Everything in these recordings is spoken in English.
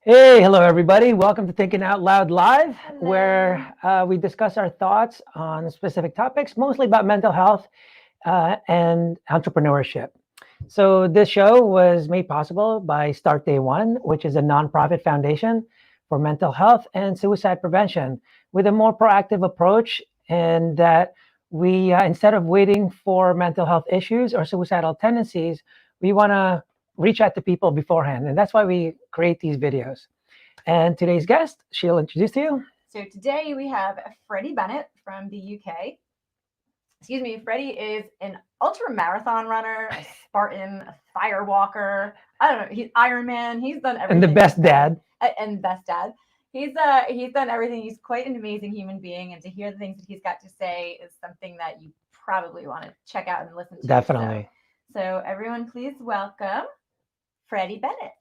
Hey, hello everybody. Welcome to Thinking Out Loud Live, Hello. where we discuss our thoughts on specific topics, mostly about mental health and entrepreneurship. So this show was made possible by Start Day One, which is a nonprofit foundation for mental health and suicide prevention, with a more proactive approach, and that we, instead of waiting for mental health issues or suicidal tendencies, we want to reach out to people beforehand, and that's why we create these videos. And today's guest, she'll introduce to you. So today we have Freddie Bennett from the UK. Excuse me, Freddie is an ultra marathon runner, a Spartan, a Firewalker. I don't know. He's Ironman. He's done everything. And the best dad. And best dad. He's done everything. He's quite an amazing human being, and to hear the things that he's got to say is something that you probably want to check out and listen to. Definitely. So everyone, please welcome Freddie Bennett.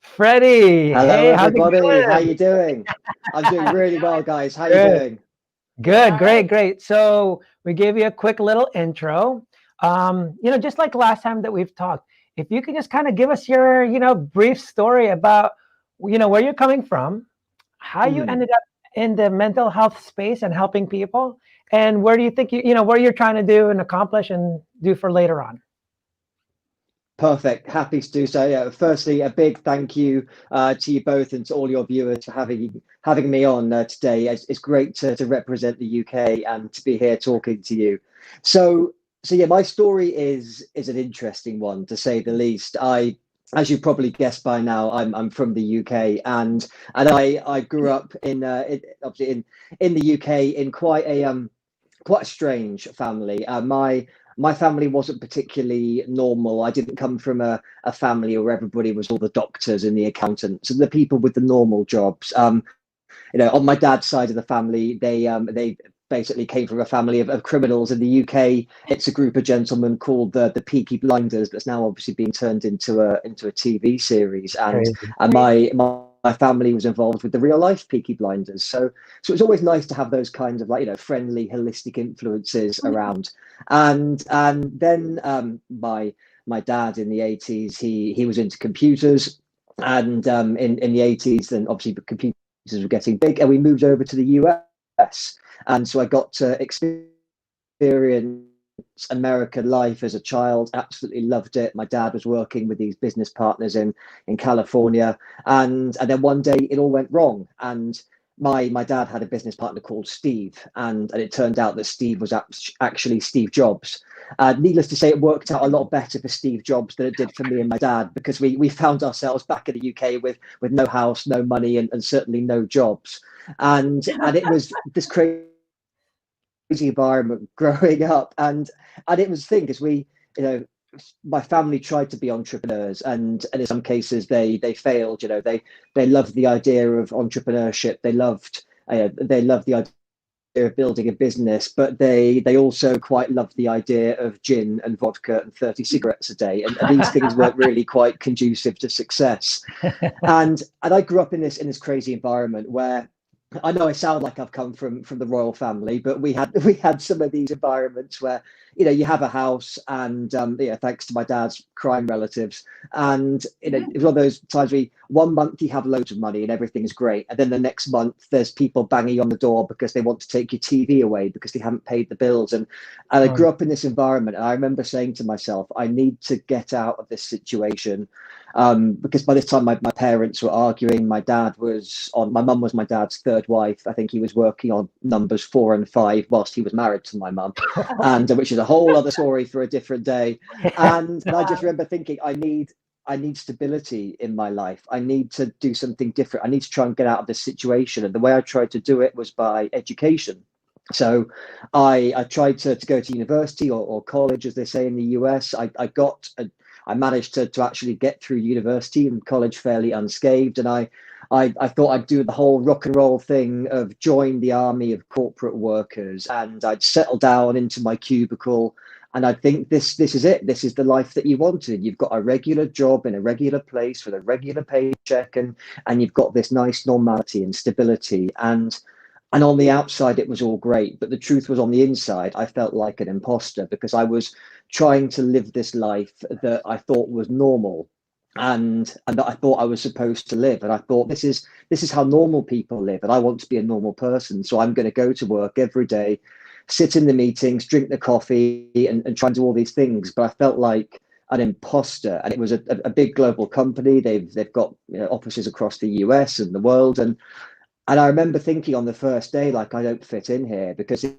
Freddie. Hello, hey, everybody. How you doing? I'm doing really well, guys. How you doing? Good, great. So we gave you a quick little intro. Just like last time that we've talked, if you could just kind of give us your, brief story about, where you're coming from, how you ended up in the mental health space and helping people, and where do you think where you're trying to do and accomplish and do for later on. Perfect. Happy to do so. Yeah. Firstly, a big thank you to you both and to all your viewers for having me on today. It's great to represent the UK and to be here talking to you. So yeah, my story is an interesting one, to say the least. As you probably guessed by now, I'm from the UK, and I grew up obviously in the UK in quite a strange family. My family wasn't particularly normal. I didn't come from a family where everybody was all the doctors and the accountants and the people with the normal jobs. On my dad's side of the family, they basically came from a family of criminals. In the UK, it's a group of gentlemen called the Peaky Blinders, that's now obviously being turned into a TV series. And my family was involved with the real life Peaky Blinders. So it's always nice to have those kinds of friendly, holistic influences around. And then my dad in the 80s, he was into computers, and in the 80s, then obviously computers were getting big, and we moved over to the US. And so I got to experience American life as a child. Absolutely loved it. My dad was working with these business partners in California, and then one day it all went wrong. And my dad had a business partner called Steve, and it turned out that Steve was actually Steve Jobs. Needless to say, it worked out a lot better for Steve Jobs than it did for me and my dad, because we found ourselves back in the UK with no house, no money, and certainly no jobs. And it was this crazy environment growing up, and it was the thing, because my family tried to be entrepreneurs, and in some cases they failed. They loved the idea of entrepreneurship. They loved the idea of building a business, but they also quite loved the idea of gin and vodka and 30 cigarettes a day, and these things weren't really quite conducive to success. And I grew up in this crazy environment where, I know I sound like I've come from the royal family, but we had some of these environments where you have a house, and thanks to my dad's crime relatives, and it was one of those times where one month you have loads of money and everything's great, and then the next month there's people banging on the door because they want to take your TV away because they haven't paid the bills. And I grew up in this environment, and I remember saying to myself, I need to get out of this situation. Because by this time my parents were arguing. My mum was my dad's third wife. I think he was working on numbers 4 and 5 whilst he was married to my mum, and which is a whole other story for a different day. And I just remember thinking, I need stability in my life. I need to do something different. I need to try and get out of this situation. And the way I tried to do it was by education. So I tried to go to university or college, as they say in the US. I managed to actually get through university and college fairly unscathed. And I thought I'd do the whole rock and roll thing of join the army of corporate workers, and I'd settle down into my cubicle, and I'd think, this is it. This is the life that you wanted. You've got a regular job in a regular place with a regular paycheck, and you've got this nice normality and stability. And on the outside, it was all great. But the truth was, on the inside, I felt like an imposter, because I was trying to live this life that I thought was normal. and I thought I was supposed to live, and I thought this is how normal people live, and I want to be a normal person, so I'm going to go to work every day, sit in the meetings, drink the coffee, and try and do all these things. But I felt like an imposter, and it was a big global company. They've got, you know, offices across the US and the world, and I remember thinking on the first day, like, I don't fit in here, because it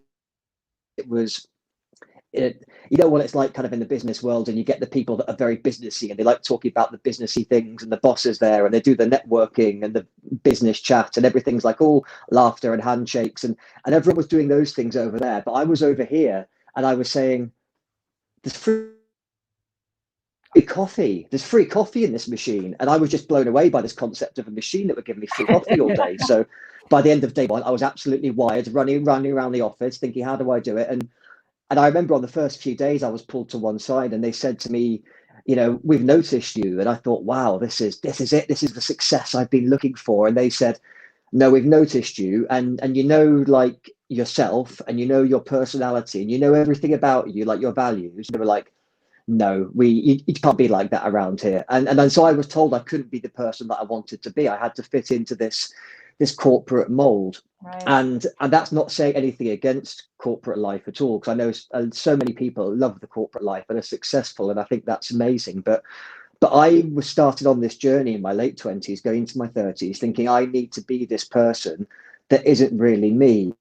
was you know what it's like kind of in the business world, and you get the people that are very businessy and they like talking about the businessy things, and the boss is there and they do the networking and the business chat, and everything's like all laughter and handshakes, and everyone was doing those things over there, but I was over here and I was saying, there's free coffee in this machine, and I was just blown away by this concept of a machine that would give me free coffee all day. So by the end of day one, I was absolutely wired, running around the office thinking, how do I do it? And I remember on the first few days, I was pulled to one side and they said to me, you know, we've noticed you. And I thought, wow, this is it. This is the success I've been looking for. And they said, no, we've noticed you. And you know, like, yourself, and you know your personality, and you know everything about you, like your values. And they were like, no, you can't be like that around here. And then so I was told I couldn't be the person that I wanted to be. I had to fit into this corporate mold. Right. And that's not saying anything against corporate life at all, because I know so many people love the corporate life and are successful, and I think that's amazing. But I was started on this journey in my late 20s, going into my 30s, thinking I need to be this person that isn't really me.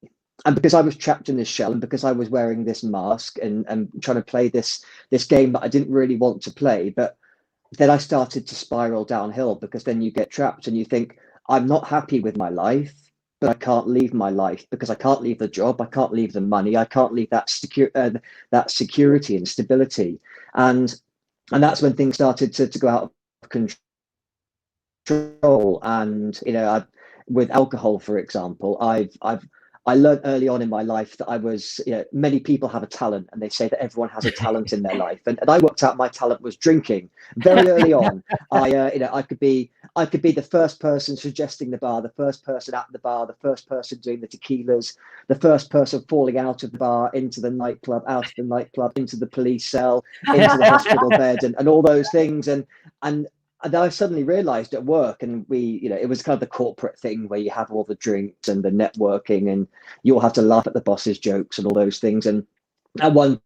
And because I was trapped in this shell, and because I was wearing this mask and trying to play this game that I didn't really want to play, but then I started to spiral downhill, because then you get trapped and you think, I'm not happy with my life, but I can't leave my life, because I can't leave the job, I can't leave the money, I can't leave that security and stability, and that's when things started to go out of control. And you know, with alcohol, for example, I learned early on in my life that I was, you know, many people have a talent, and they say that everyone has a talent in their life. And I worked out my talent was drinking very early on. You know, I could be the first person suggesting the bar, the first person at the bar, the first person doing the tequilas, the first person falling out of the bar, into the nightclub, out of the nightclub, into the police cell, into the hospital bed, and all those things. And I suddenly realized at work, and you know, it was kind of the corporate thing where you have all the drinks and the networking, and you all have to laugh at the boss's jokes and all those things. And at one,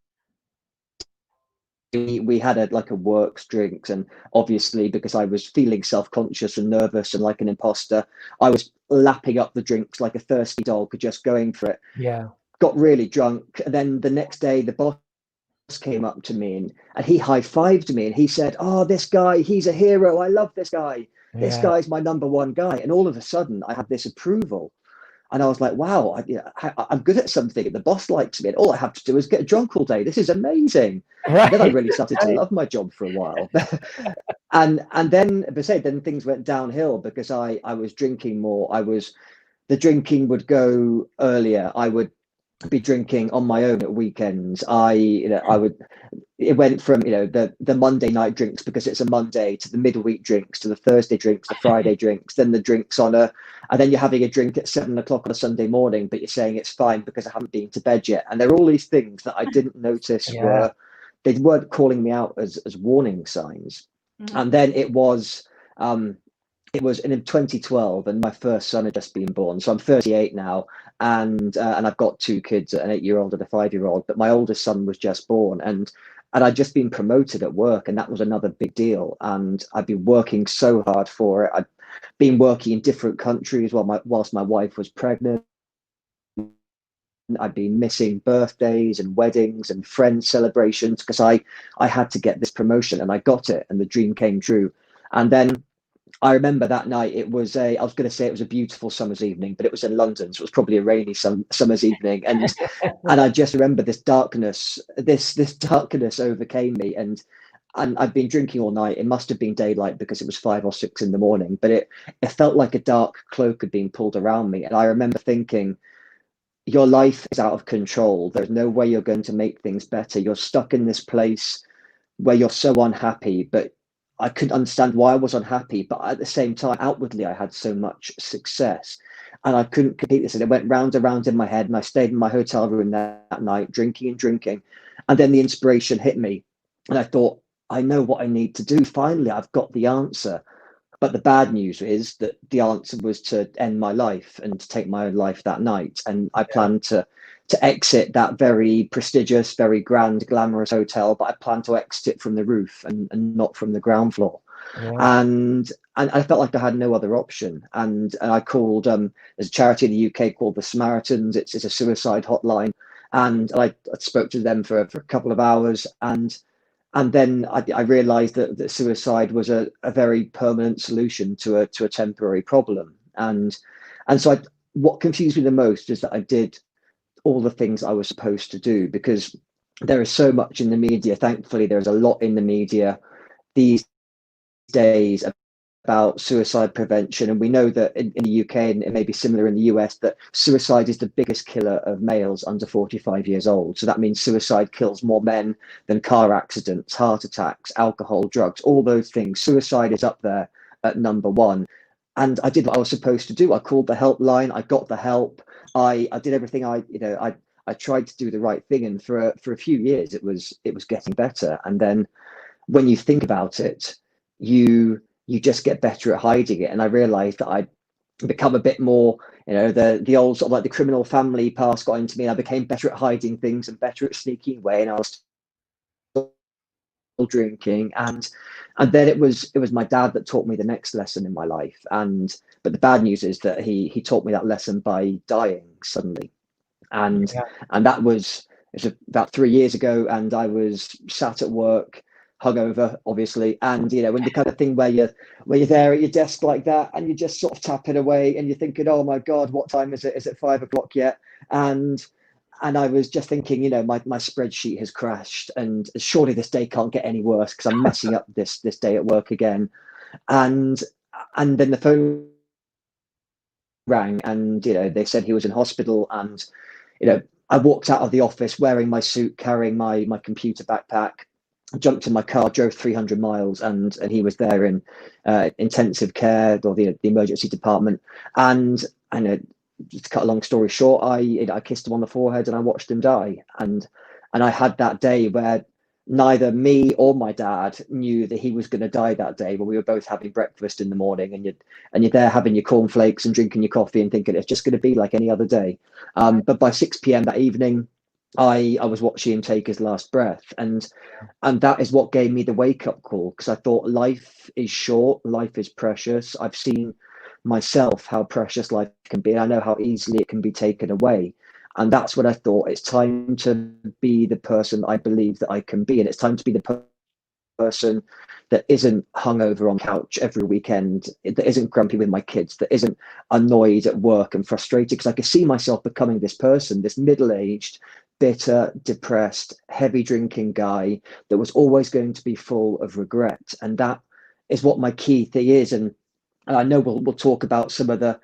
we had a works drinks, and obviously because I was feeling self-conscious and nervous and like an imposter, I was lapping up the drinks like a thirsty dog, just going for it. Yeah. Got really drunk, and then the next day the boss came up to me and he high-fived me, and he said, oh, this guy, he's a hero, I love this guy, this guy's my number one guy. And all of a sudden I had this approval, and I was like, wow, I'm good at something, and the boss likes me, and all I have to do is get drunk all day. This is amazing. Right. And then I really started to love my job for a while. and then, as I say, then things went downhill, because I was drinking more. The drinking would go earlier. I would be drinking on my own at weekends. It went from, you know, the Monday night drinks because it's a Monday, to the midweek drinks, to the Thursday drinks, the Friday drinks, then the drinks and then you're having a drink at 7 o'clock on a Sunday morning, but you're saying it's fine because I haven't been to bed yet. And there are all these things that I didn't notice they weren't calling me out as warning signs. Mm-hmm. And then it was in 2012, and my first son had just been born. So I'm 38 now, and I've got two kids, an 8-year-old and a 5-year-old. But my oldest son was just born, and I'd just been promoted at work, and that was another big deal. And I'd been working so hard for it. I'd been working in different countries whilst my wife was pregnant. I'd been missing birthdays and weddings and friend celebrations because I had to get this promotion, and I got it, and the dream came true. And then I remember that night, I was going to say it was a beautiful summer's evening, but it was in London, so it was probably a rainy summer's evening. And I just remember this darkness overcame me, and I'd been drinking all night. It must have been daylight because it was 5 or 6 in the morning, but it felt like a dark cloak had been pulled around me. And I remember thinking, your life is out of control. There's no way you're going to make things better. You're stuck in this place where you're so unhappy, but I couldn't understand why I was unhappy, but at the same time, outwardly, I had so much success, and I couldn't compete this. And it went round and round in my head, and I stayed in my hotel room that night, drinking. And then the inspiration hit me, and I thought, I know what I need to do. Finally, I've got the answer. But the bad news is that the answer was to end my life and to take my own life that night. And I planned to exit that very prestigious, very grand, glamorous hotel, but I planned to exit it from the roof and not from the ground floor. Yeah. And I felt like I had no other option. And I called, there's a charity in the UK called the Samaritans. It's a suicide hotline. And I spoke to them for a couple of hours. And then I realized that suicide was a very permanent solution to a temporary problem. And so what confused me the most is that I did all the things I was supposed to do, because there is so much in the media. Thankfully, there's a lot in the media these days about suicide prevention. And we know that in the UK, and it may be similar in the US, that suicide is the biggest killer of males under 45 years old. So that means suicide kills more men than car accidents, heart attacks, alcohol, drugs, all those things. Suicide is up there at number one. And I did what I was supposed to do. I called the helpline. I got the help. I did everything. I tried to do the right thing. And for a few years, it was getting better. And then when you think about it, you just get better at hiding it. And I realized that I'd become a bit more, the old sort of like the criminal family past got into me. I became better at hiding things and better at sneaking away. And I was still drinking. And then it was my dad that taught me the next lesson in my life. But the bad news is that he taught me that lesson by dying suddenly. And that was about 3 years ago. And I was sat at work, hungover, obviously, and when the kind of thing where you're there at your desk like that, and you're just sort of tapping away, and you're thinking, oh my God, what time is it? Is it 5 o'clock yet? And I was just thinking, my spreadsheet has crashed, and surely this day can't get any worse because I'm messing up this day at work again. And then the phone rang, and they said he was in hospital, and I walked out of the office wearing my suit, carrying my computer backpack, jumped in my car, drove 300 miles, and he was there in intensive care, or the emergency department. And just to cut a long story short, I kissed him on the forehead and I watched him die. And I had that day where neither me or my dad knew that he was going to die that day, but we were both having breakfast in the morning, and you're there having your cornflakes and drinking your coffee and thinking it's just going to be like any other day. But by 6 p.m. that evening, I was watching him take his last breath, and that is what gave me the wake-up call, because I thought life is short, life is precious. I've seen myself how precious life can be. I know how easily it can be taken away, and that's when I thought it's time to be the person I believe that I can be, and it's time to be the person that isn't hungover on couch every weekend, that isn't grumpy with my kids, that isn't annoyed at work and frustrated, because I could see myself becoming this person, this middle-aged, bitter, depressed, heavy drinking guy that was always going to be full of regret. And that is what my key thing is. And I know we'll talk about some of the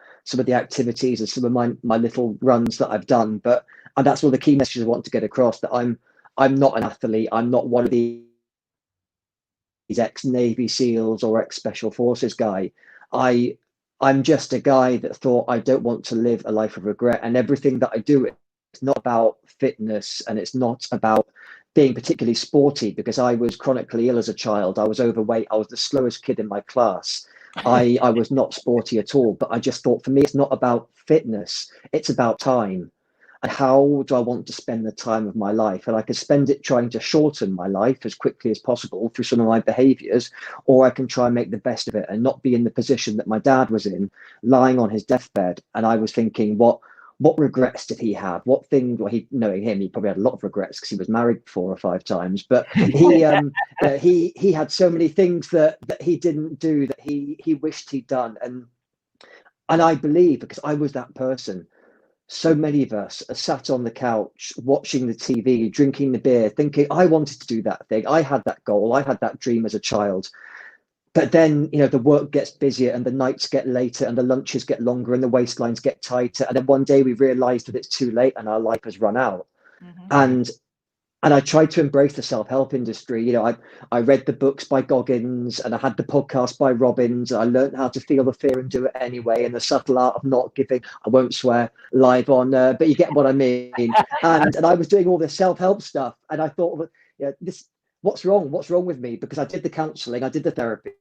activities and some of my little runs that I've done, and that's one of the key messages I want to get across, that I'm not an athlete. I'm not one of these ex-Navy SEALs or ex-Special Forces guy. I'm just a guy that thought I don't want to live a life of regret, and everything that I do, it's not about fitness, and it's not about being particularly sporty, because I was chronically ill as a child. I was overweight. I was the slowest kid in my class. I was not sporty at all, but I just thought, for me, it's not about fitness. It's about time. And how do I want to spend the time of my life? And I could spend it trying to shorten my life as quickly as possible through some of my behaviors, or I can try and make the best of it and not be in the position that my dad was in, lying on his deathbed. And I was thinking, what regrets did he have? What thing? Well, knowing him, he probably had a lot of regrets because he was married 4 or 5 times. But he had so many things that he didn't do that he wished he'd done. And I believe, because I was that person, so many of us are sat on the couch watching the TV, drinking the beer, thinking, I wanted to do that thing. I had that goal. I had that dream as a child. But then, the work gets busier, and the nights get later, and the lunches get longer, and the waistlines get tighter. And then one day we realize that it's too late and our life has run out. Mm-hmm. And I tried to embrace the self-help industry. I read the books by Goggins, and I had the podcast by Robbins. And I learned how to feel the fear and do it anyway, and the subtle art of not giving. I won't swear live on, but you get what I mean. And I was doing all this self-help stuff, and I thought, what's wrong? What's wrong with me? Because I did the counseling, I did the therapy,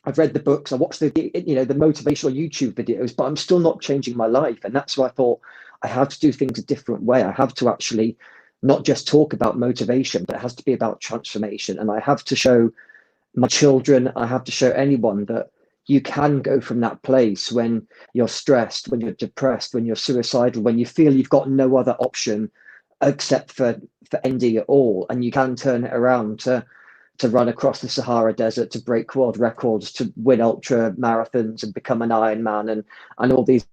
I've read the books, I watched the motivational YouTube videos, but I'm still not changing my life. And that's why I thought I have to do things a different way. I have to actually not just talk about motivation, but it has to be about transformation. And I have to show my children, I have to show anyone that you can go from that place when you're stressed, when you're depressed, when you're suicidal, when you feel you've got no other option except for ending it all, and you can turn it around to run across the Sahara Desert, to break world records, to win ultra marathons and become an Ironman, and all these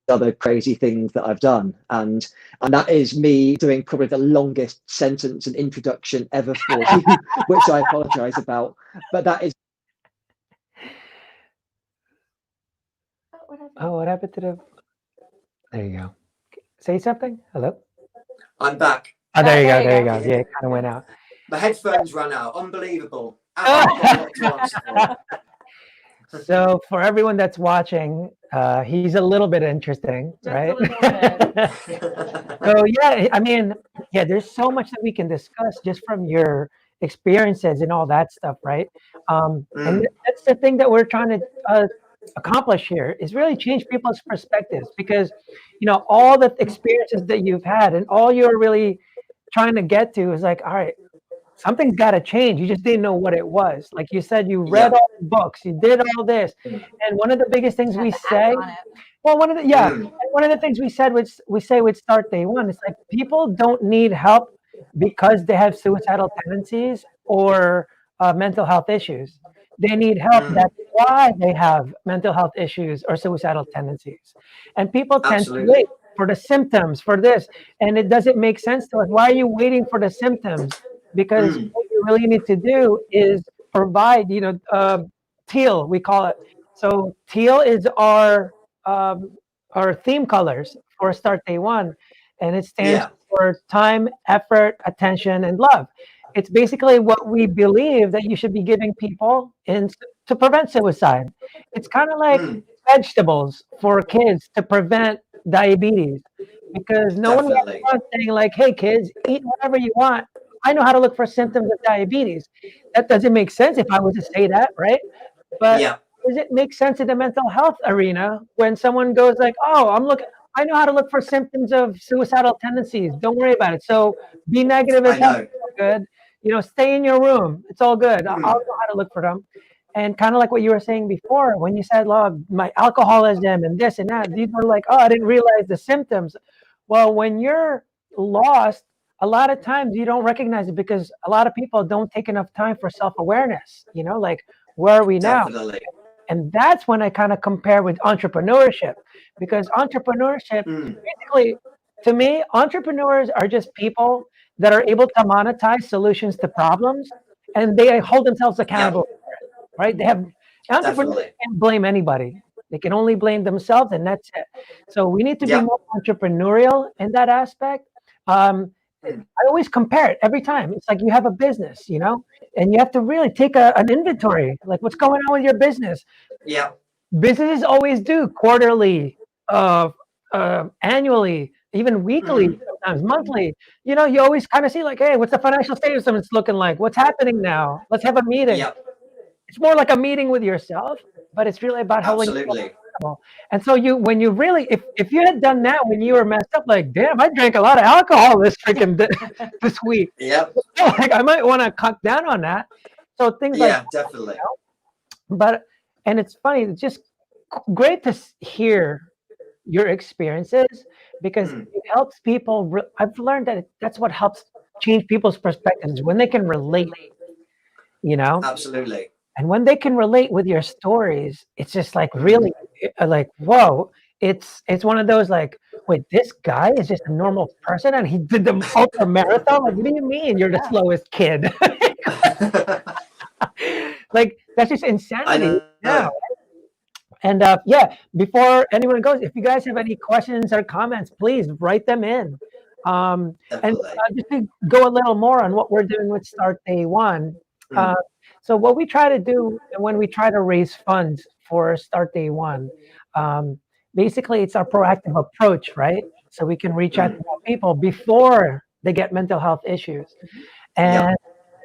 other crazy things that I've done. And that is me doing probably the longest sentence and introduction ever for you, which I apologize about. But that is. Oh, what happened to the? There you go. Say something. Hello. I'm back. Oh, there you go. there There you you go. go. Yeah, it kind of went out. My headphones ran out. Unbelievable. I've got a lot to answer for. So for everyone that's watching, he's a little bit interesting, Just right? a little bit. So yeah, I mean, yeah, there's so much that we can discuss just from your experiences and all that stuff, right? And that's the thing that we're trying to accomplish here, is really change people's perspectives, because all the experiences that you've had and all you're really trying to get to is like, all right, something's got to change. You just didn't know what it was. Like you said, you read all the books, you did all this, and one of the biggest things we say, well, one of the things we say with Start Day One, it's like people don't need help because they have suicidal tendencies or mental health issues. They need help. That's why they have mental health issues or suicidal tendencies. And people tend to wait for the symptoms for this, and it doesn't make sense to us. Why are you waiting for the symptoms? Because what you really need to do is provide, teal, we call it. So teal is our theme colors for Start Day One, and it stands for time, effort, attention, and love. It's basically what we believe that you should be giving people to prevent suicide. It's kind of like vegetables for kids to prevent diabetes, because no one wants saying like, hey kids, eat whatever you want. I know how to look for symptoms of diabetes. That doesn't make sense if I was to say that, right? But does it make sense in the mental health arena when someone goes like, oh, I know how to look for symptoms of suicidal tendencies. Don't worry about it. So be negative as hell. Good. Stay in your room. It's all good. I'll know how to look for them. And kind of like what you were saying before, when you said, "Love, my alcoholism and this and that," these were like, "Oh, I didn't realize the symptoms." Well, when you're lost, a lot of times you don't recognize it because a lot of people don't take enough time for self-awareness. Like, where are we now? And that's when I kind of compare with entrepreneurship, because entrepreneurship, basically, to me, entrepreneurs are just people that are able to monetize solutions to problems, and they hold themselves accountable. Right? Entrepreneurs can't blame anybody. They can only blame themselves, and that's it. So we need to be more entrepreneurial in that aspect. I always compare it every time. It's like you have a business, and you have to really take an inventory, like what's going on with your business. Businesses always do quarterly, annually, even weekly, sometimes monthly. You always kind of see like, hey, what's the financial status of it's looking like? What's happening now? Let's have a meeting. It's more like a meeting with yourself, but it's really about holding yourself accountable. And so when you really, if you had done that when you were messed up, like, damn, I drank a lot of alcohol this week. Like, I might want to cut down on that. So things like definitely. And it's funny, it's just great to hear your experiences, because it helps people. I've learned that that's what helps change people's perspectives, when they can relate, Absolutely. And when they can relate with your stories, it's just like really like, whoa, it's one of those like, wait, this guy is just a normal person and he did the ultra marathon? Like, what do you mean you're the slowest kid? Like, that's just insanity. Yeah. And before anyone goes, if you guys have any questions or comments, please write them in. And just to go a little more on what we're doing with Start Day One. So what we try to do when we try to raise funds for Start Day One, basically it's our proactive approach, right? So we can reach out to more people before they get mental health issues. Yeah. And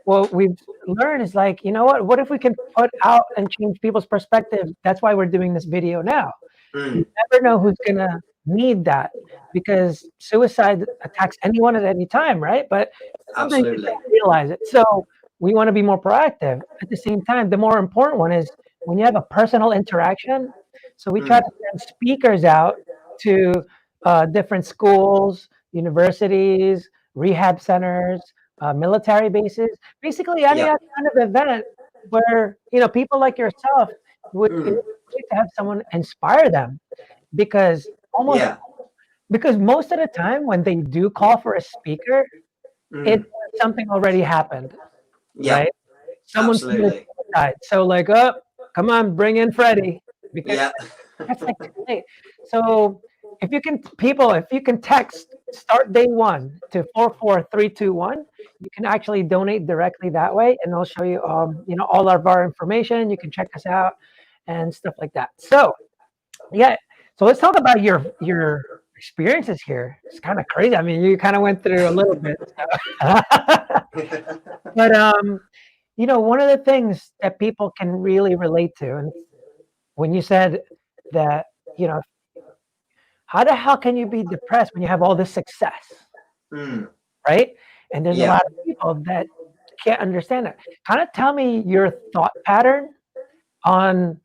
what we've learned is like, you know what if we can put out and change people's perspective? That's why we're doing this video now. You never know who's gonna need that, because suicide attacks anyone at any time, right? But sometimes you Absolutely. don't realize it. So we want to be more proactive. At the same time, the more important one is when you have a personal interaction. So we try to send speakers out to different schools, universities, rehab centers, military bases, basically any Yeah. other kind of event where, you know, people like yourself would, it would be great to have someone inspire them, because almost Yeah. because most of the time when they do call for a speaker, it's something already happened, Yeah. right? Someone committed Absolutely. suicide. So like, oh, come on, bring in Freddie, because Yeah. that's like too late. So if you can text start day one to 44321, you can actually donate directly that way, and I'll show you you know, all of our information. You can check us out and stuff like that. So yeah, so let's talk about your experiences here. It's kind of crazy. I mean, you kind of went through a little bit. So. But you know, one of the things that people can really relate to, and when you said that, you know, how the hell can you be depressed when you have all this success, right? And there's a Yeah. lot of people that can't understand that. Kind of tell me your thought pattern on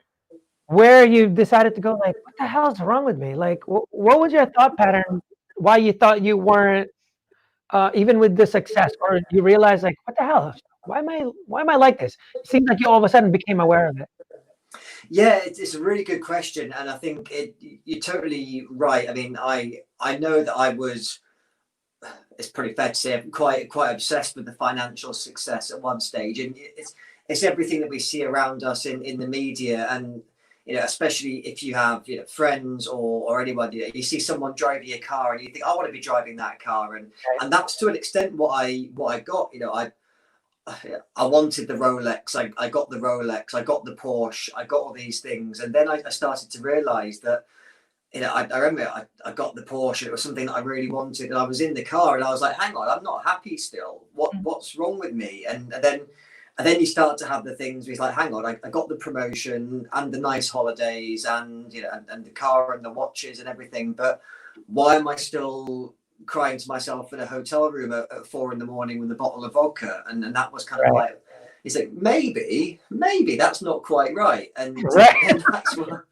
where you decided to go, like, what the hell is wrong with me? Like, what was your thought pattern? Why you thought you weren't, even with the success, or you realize, like, what the hell? Why am I like this? It seems like you all of a sudden became aware of it. Yeah, it's a really good question, and I think you're totally right. I mean, I know that I was. It's pretty fair to say I'm quite obsessed with the financial success at one stage, and it's everything that we see around us in the media, and you know, especially if you have, you know, friends or anyone, you see someone driving a car and you think, I want to be driving that car, and that's to an extent what I got. You know, I wanted the Rolex. I got the Rolex. I got the Porsche. I got all these things, and then I started to realize that, you know, I remember I got the Porsche. It was something that I really wanted, and I was in the car, and I was like, "Hang on, I'm not happy still. What's wrong with me?" And then you start to have the things where it's like, "Hang on, I got the promotion and the nice holidays, and you know, and the car and the watches and everything, but why am I still crying to myself in a hotel room at 4 a.m. with a bottle of vodka?" And that was kind of like, it's like, maybe that's not quite right, and then that's what.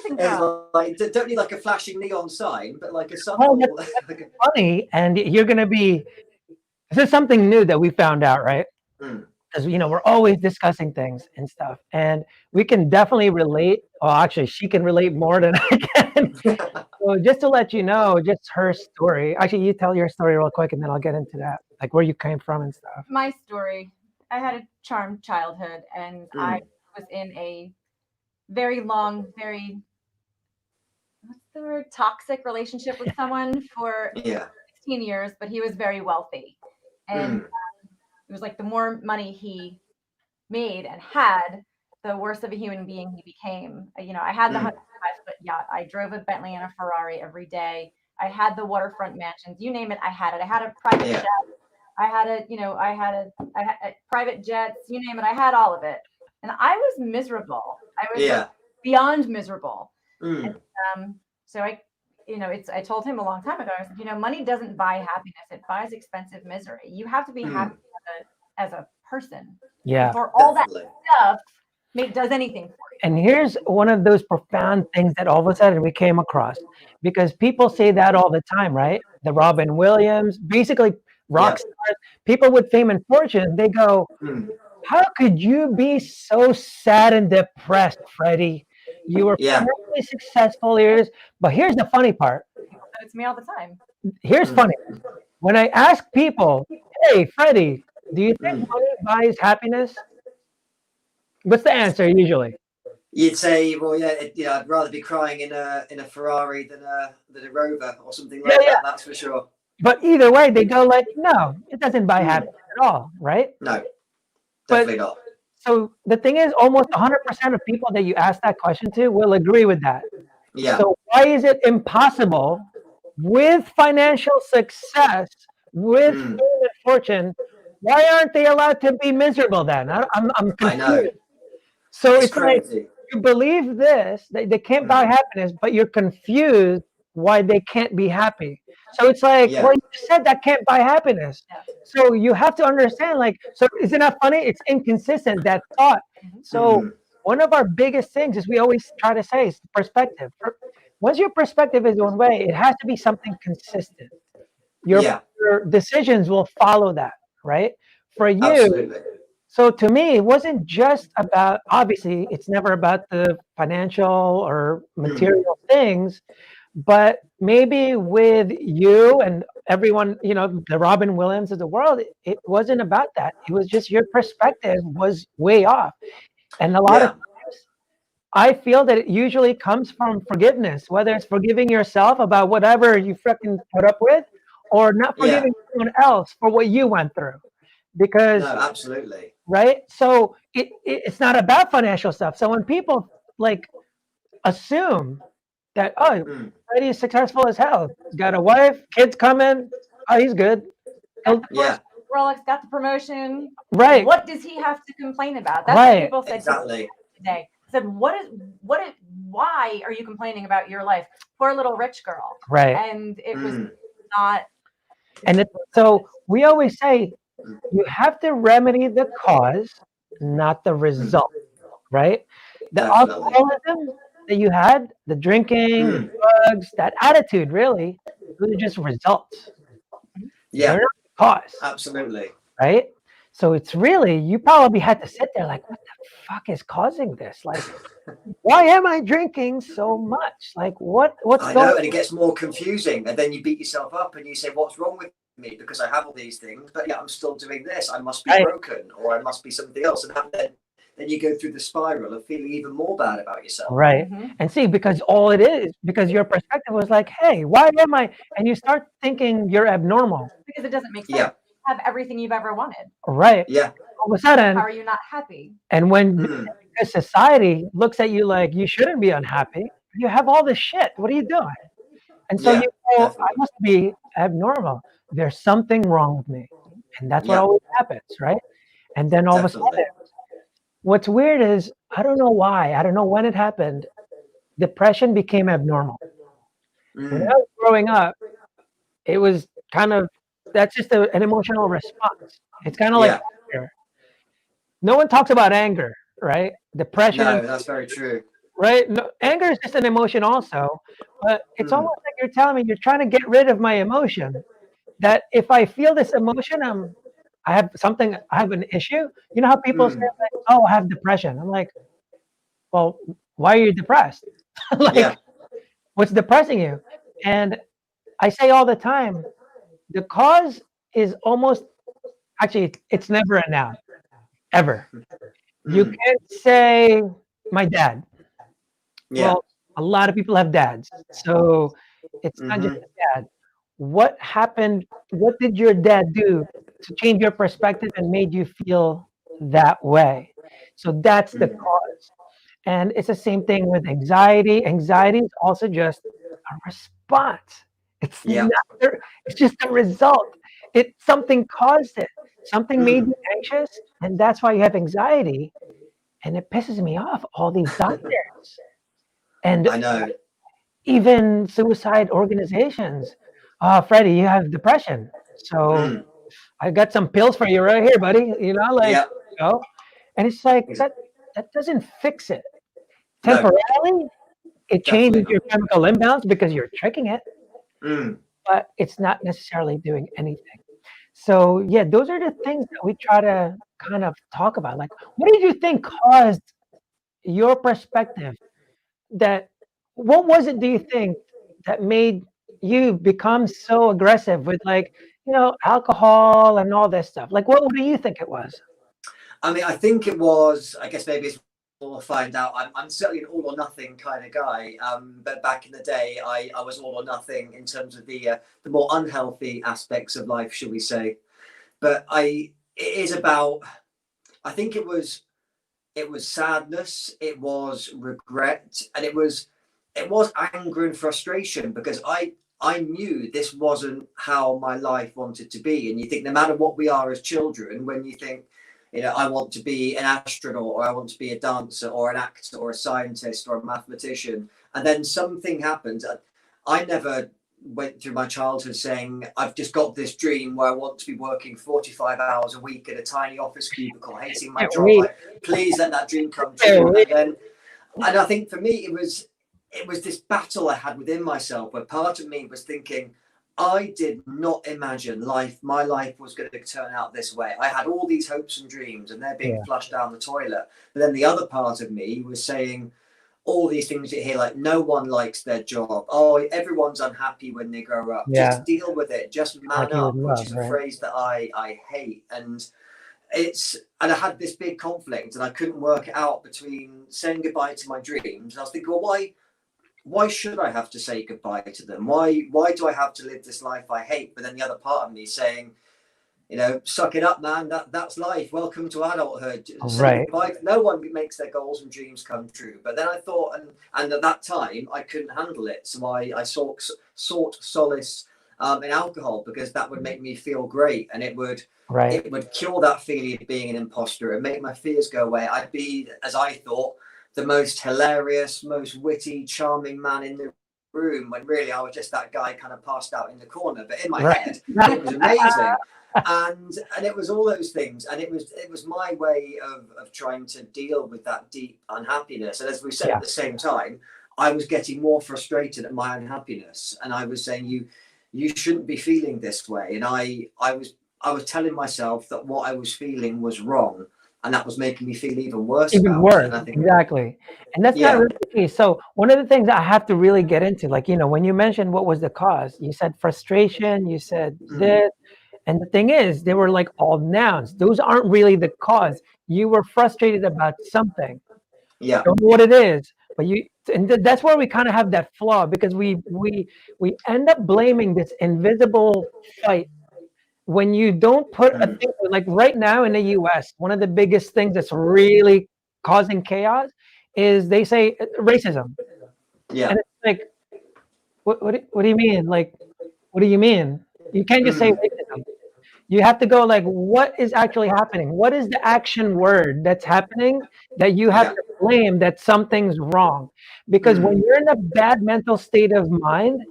It's like, don't need like a flashing neon sign, but like a subtle. Well, that's funny, and you're gonna be. This is something new that we found out, right? Because you know, we're always discussing things and stuff, and we can definitely relate. Well, actually, she can relate more than I can. So just to let you know, just her story. Actually, you tell your story real quick, and then I'll get into that, like where you came from and stuff. My story. I had a charmed childhood, and I was in a very long, very, what's the word, toxic relationship with someone for 16 years, but he was very wealthy. And it was like the more money he made and had, the worse of a human being he became. You know, I had the 105-foot yacht. I drove a Bentley and a Ferrari every day. I had the waterfront mansions. You name it, I had it. I had a private jet. I had I had private jets. You name it, I had all of it. And I was miserable. I was like, beyond miserable. And, so I told him a long time ago, I said, you know, money doesn't buy happiness. It buys expensive misery. You have to be happy as a person. Yeah. Before all that stuff does anything for you. And here's one of those profound things that all of a sudden we came across, because people say that all the time, right? The Robin Williams, basically rock stars, people with fame and fortune, they go, how could you be so sad and depressed, Freddie? You were probably successful years, but here's the funny part. It's me all the time. Here's funny. When I ask people, hey, Freddie, do you think money buys happiness? What's the answer usually? You'd say, well, I'd rather be crying in a Ferrari than a Rover or something like that. That's for sure. But either way, they go like, no, it doesn't buy happiness at all, right? No, definitely not. So the thing is, almost 100% of people that you ask that question to will agree with that. Yeah. So why is it impossible with financial success with fame and fortune, why aren't they allowed to be miserable then? I'm I know. confused. So It's it's like crazy. you believe this, they can't buy happiness, but you're confused why they can't be happy. So it's like, Yeah. well, you said that can't buy happiness. Yeah. So you have to understand, like, so isn't that funny? It's inconsistent, that thought. So Mhm. one of our biggest things is we always try to say is perspective. Once your perspective is one way, it has to be something consistent. Yeah, Your decisions will follow that, right? For you, absolutely. so to me, it wasn't just about, obviously, it's never about the financial or material things, but maybe with you and everyone, the Robin Williams of the world, it wasn't about that. It was just your perspective was way off. And a lot of Yeah, times, I feel that it usually comes from forgiveness, whether it's forgiving yourself about whatever you freaking put up with, or not yeah. forgiving someone else for what you went through. No, Because absolutely. right? So it's not about financial stuff. So when people like assume that, oh, Mm. Freddie is successful as hell, he's got a wife, kids coming, oh, he's good. Got the Yeah, Rolex, got the promotion. Right, What does he have to complain about? That's right, what people said exactly. today. Said, why are you complaining about your life? Poor little rich girl. right. And it was Mm. not. And so we always say you have to remedy the cause, not the result, right? The Definitely. alcoholism that you had, the drinking, the Mm. drugs, that attitude, really, those are just results. Yeah, They're not the cause. absolutely. Right? So it's really, you probably had to sit there like, what the fuck is causing this? Like, why am I drinking so much? Like, what's I going know, on? and it gets more confusing, and then you beat yourself up and you say, "What's wrong with me? Because I have all these things, but yeah, I'm still doing this. I must be Right, broken, or I must be something else." And then you go through the spiral of feeling even more bad about yourself. right. Mhm. And see, because all it is, because your perspective was like, hey, why am I? And you start thinking you're abnormal. Because it doesn't make sense. Yeah, You have everything you've ever wanted. Right. yeah. All of a How sudden, are you not happy? and when Mm. because society looks at you like you shouldn't be unhappy, you have all this shit. What are you doing? And so Yeah, you go, I definitely. must be abnormal. There's something wrong with me. And that's what Yeah, always happens, right? And then all of a definitely. sudden, what's weird is, I don't know why, I don't know when it happened, depression became abnormal. When I Mm. was growing up, it was kind of, that's just an emotional response. It's kind of like Yeah, anger. No one talks about anger, right? Depression, no, that's very true. right? No, anger is just an emotion also, but it's Mm. almost like you're telling me you're trying to get rid of my emotion. That if I feel this emotion, I have something, I have an issue. You know how people say Mm. like, "Oh, I have depression." I'm like, "Well, why are you depressed? Yeah, Like, what's depressing you?" And I say all the time, the cause is almost actually it's never a noun ever. You mm. can't say my dad. Yeah. Well, a lot of people have dads, so it's not just Hmm. a dad. What happened? What did your dad do to change your perspective and made you feel that way? So that's the Mm. cause. And it's the same thing with anxiety. Anxiety is also just a response. It's Yeah. not it's just a result. Something caused it. Something made Mm. you anxious, and that's why you have anxiety. And it pisses me off, all these doctors. And I know. even suicide organizations. Freddie, you have depression. So Mm. I got some pills for you right here, buddy. Like, Yeah. and it's like Ex- that doesn't fix it. No, Temporarily, it definitely changes not. your chemical imbalance because you're tricking it, Mm. but it's not necessarily doing anything. So yeah, those are the things that we try to kind of talk about. Like, what did you think caused your perspective that what was it do you think that made you become so aggressive with like alcohol and all this stuff? Like what do you think it was? I mean, I think it was. I guess maybe it's we'll find out. I'm certainly an all or nothing kind of guy. But back in the day, I was all or nothing in terms of the more unhealthy aspects of life, shall we say? But it is about. I think it was sadness, it was regret, and it was anger and frustration because I knew this wasn't how my life wanted to be. And you think no matter what we are as children, when you think, I want to be an astronaut, or I want to be a dancer, or an actor, or a scientist, or a mathematician, and then something happens. I never went through my childhood saying, I've just got this dream where I want to be working 45 hours a week in a tiny office cubicle, hating my job. Like, please let that dream come true. And I think for me, it was this battle I had within myself, where part of me was thinking, I did not imagine my life was going to turn out this way. I had all these hopes and dreams, and they're being flushed down the toilet. But then the other part of me was saying all these things you hear, like, no one likes their job. Oh, everyone's unhappy when they grow up. Just deal with it. Just man up, which is a phrase that I hate. And I had this big conflict, and I couldn't work it out between saying goodbye to my dreams. And I was thinking, well, why should I have to say goodbye to them? Why do I have to live this life I hate? But then the other part of me saying, suck it up, man. That's life. Welcome to adulthood. Say goodbye. No one makes their goals and dreams come true. But then I thought, and at that time, I couldn't handle it. So I sought solace in alcohol, because that would make me feel great, and it would cure that feeling of being an imposter and make my fears go away. I'd be, as I thought, the most hilarious, most witty, charming man in the room, when really I was just that guy kind of passed out in the corner. But in my head, it was amazing. And it was all those things, and it was my way of trying to deal with that deep unhappiness. And as we said, at the same time, I was getting more frustrated at my unhappiness, and I was saying, you shouldn't be feeling this way. And I was telling myself that what I was feeling was wrong, and that was making me feel even worse. Exactly. And that's not really the case. So one of the things I have to really get into, like, when you mentioned what was the cause, you said frustration, you said this. And the thing is, they were like all nouns. Those aren't really the cause. You were frustrated about something. Yeah. Don't know what it is, but that's where we kind of have that flaw, because we end up blaming this invisible fight when you don't put a thing, like right now in the US, one of the biggest things that's really causing chaos is, they say, racism. Yeah. And it's like, what do you mean? Like, what do you mean? You can't just say racism. You have to go like, what is actually happening? What is the action word that's happening that you have to blame that something's wrong? Because when you're in a bad mental state of mind,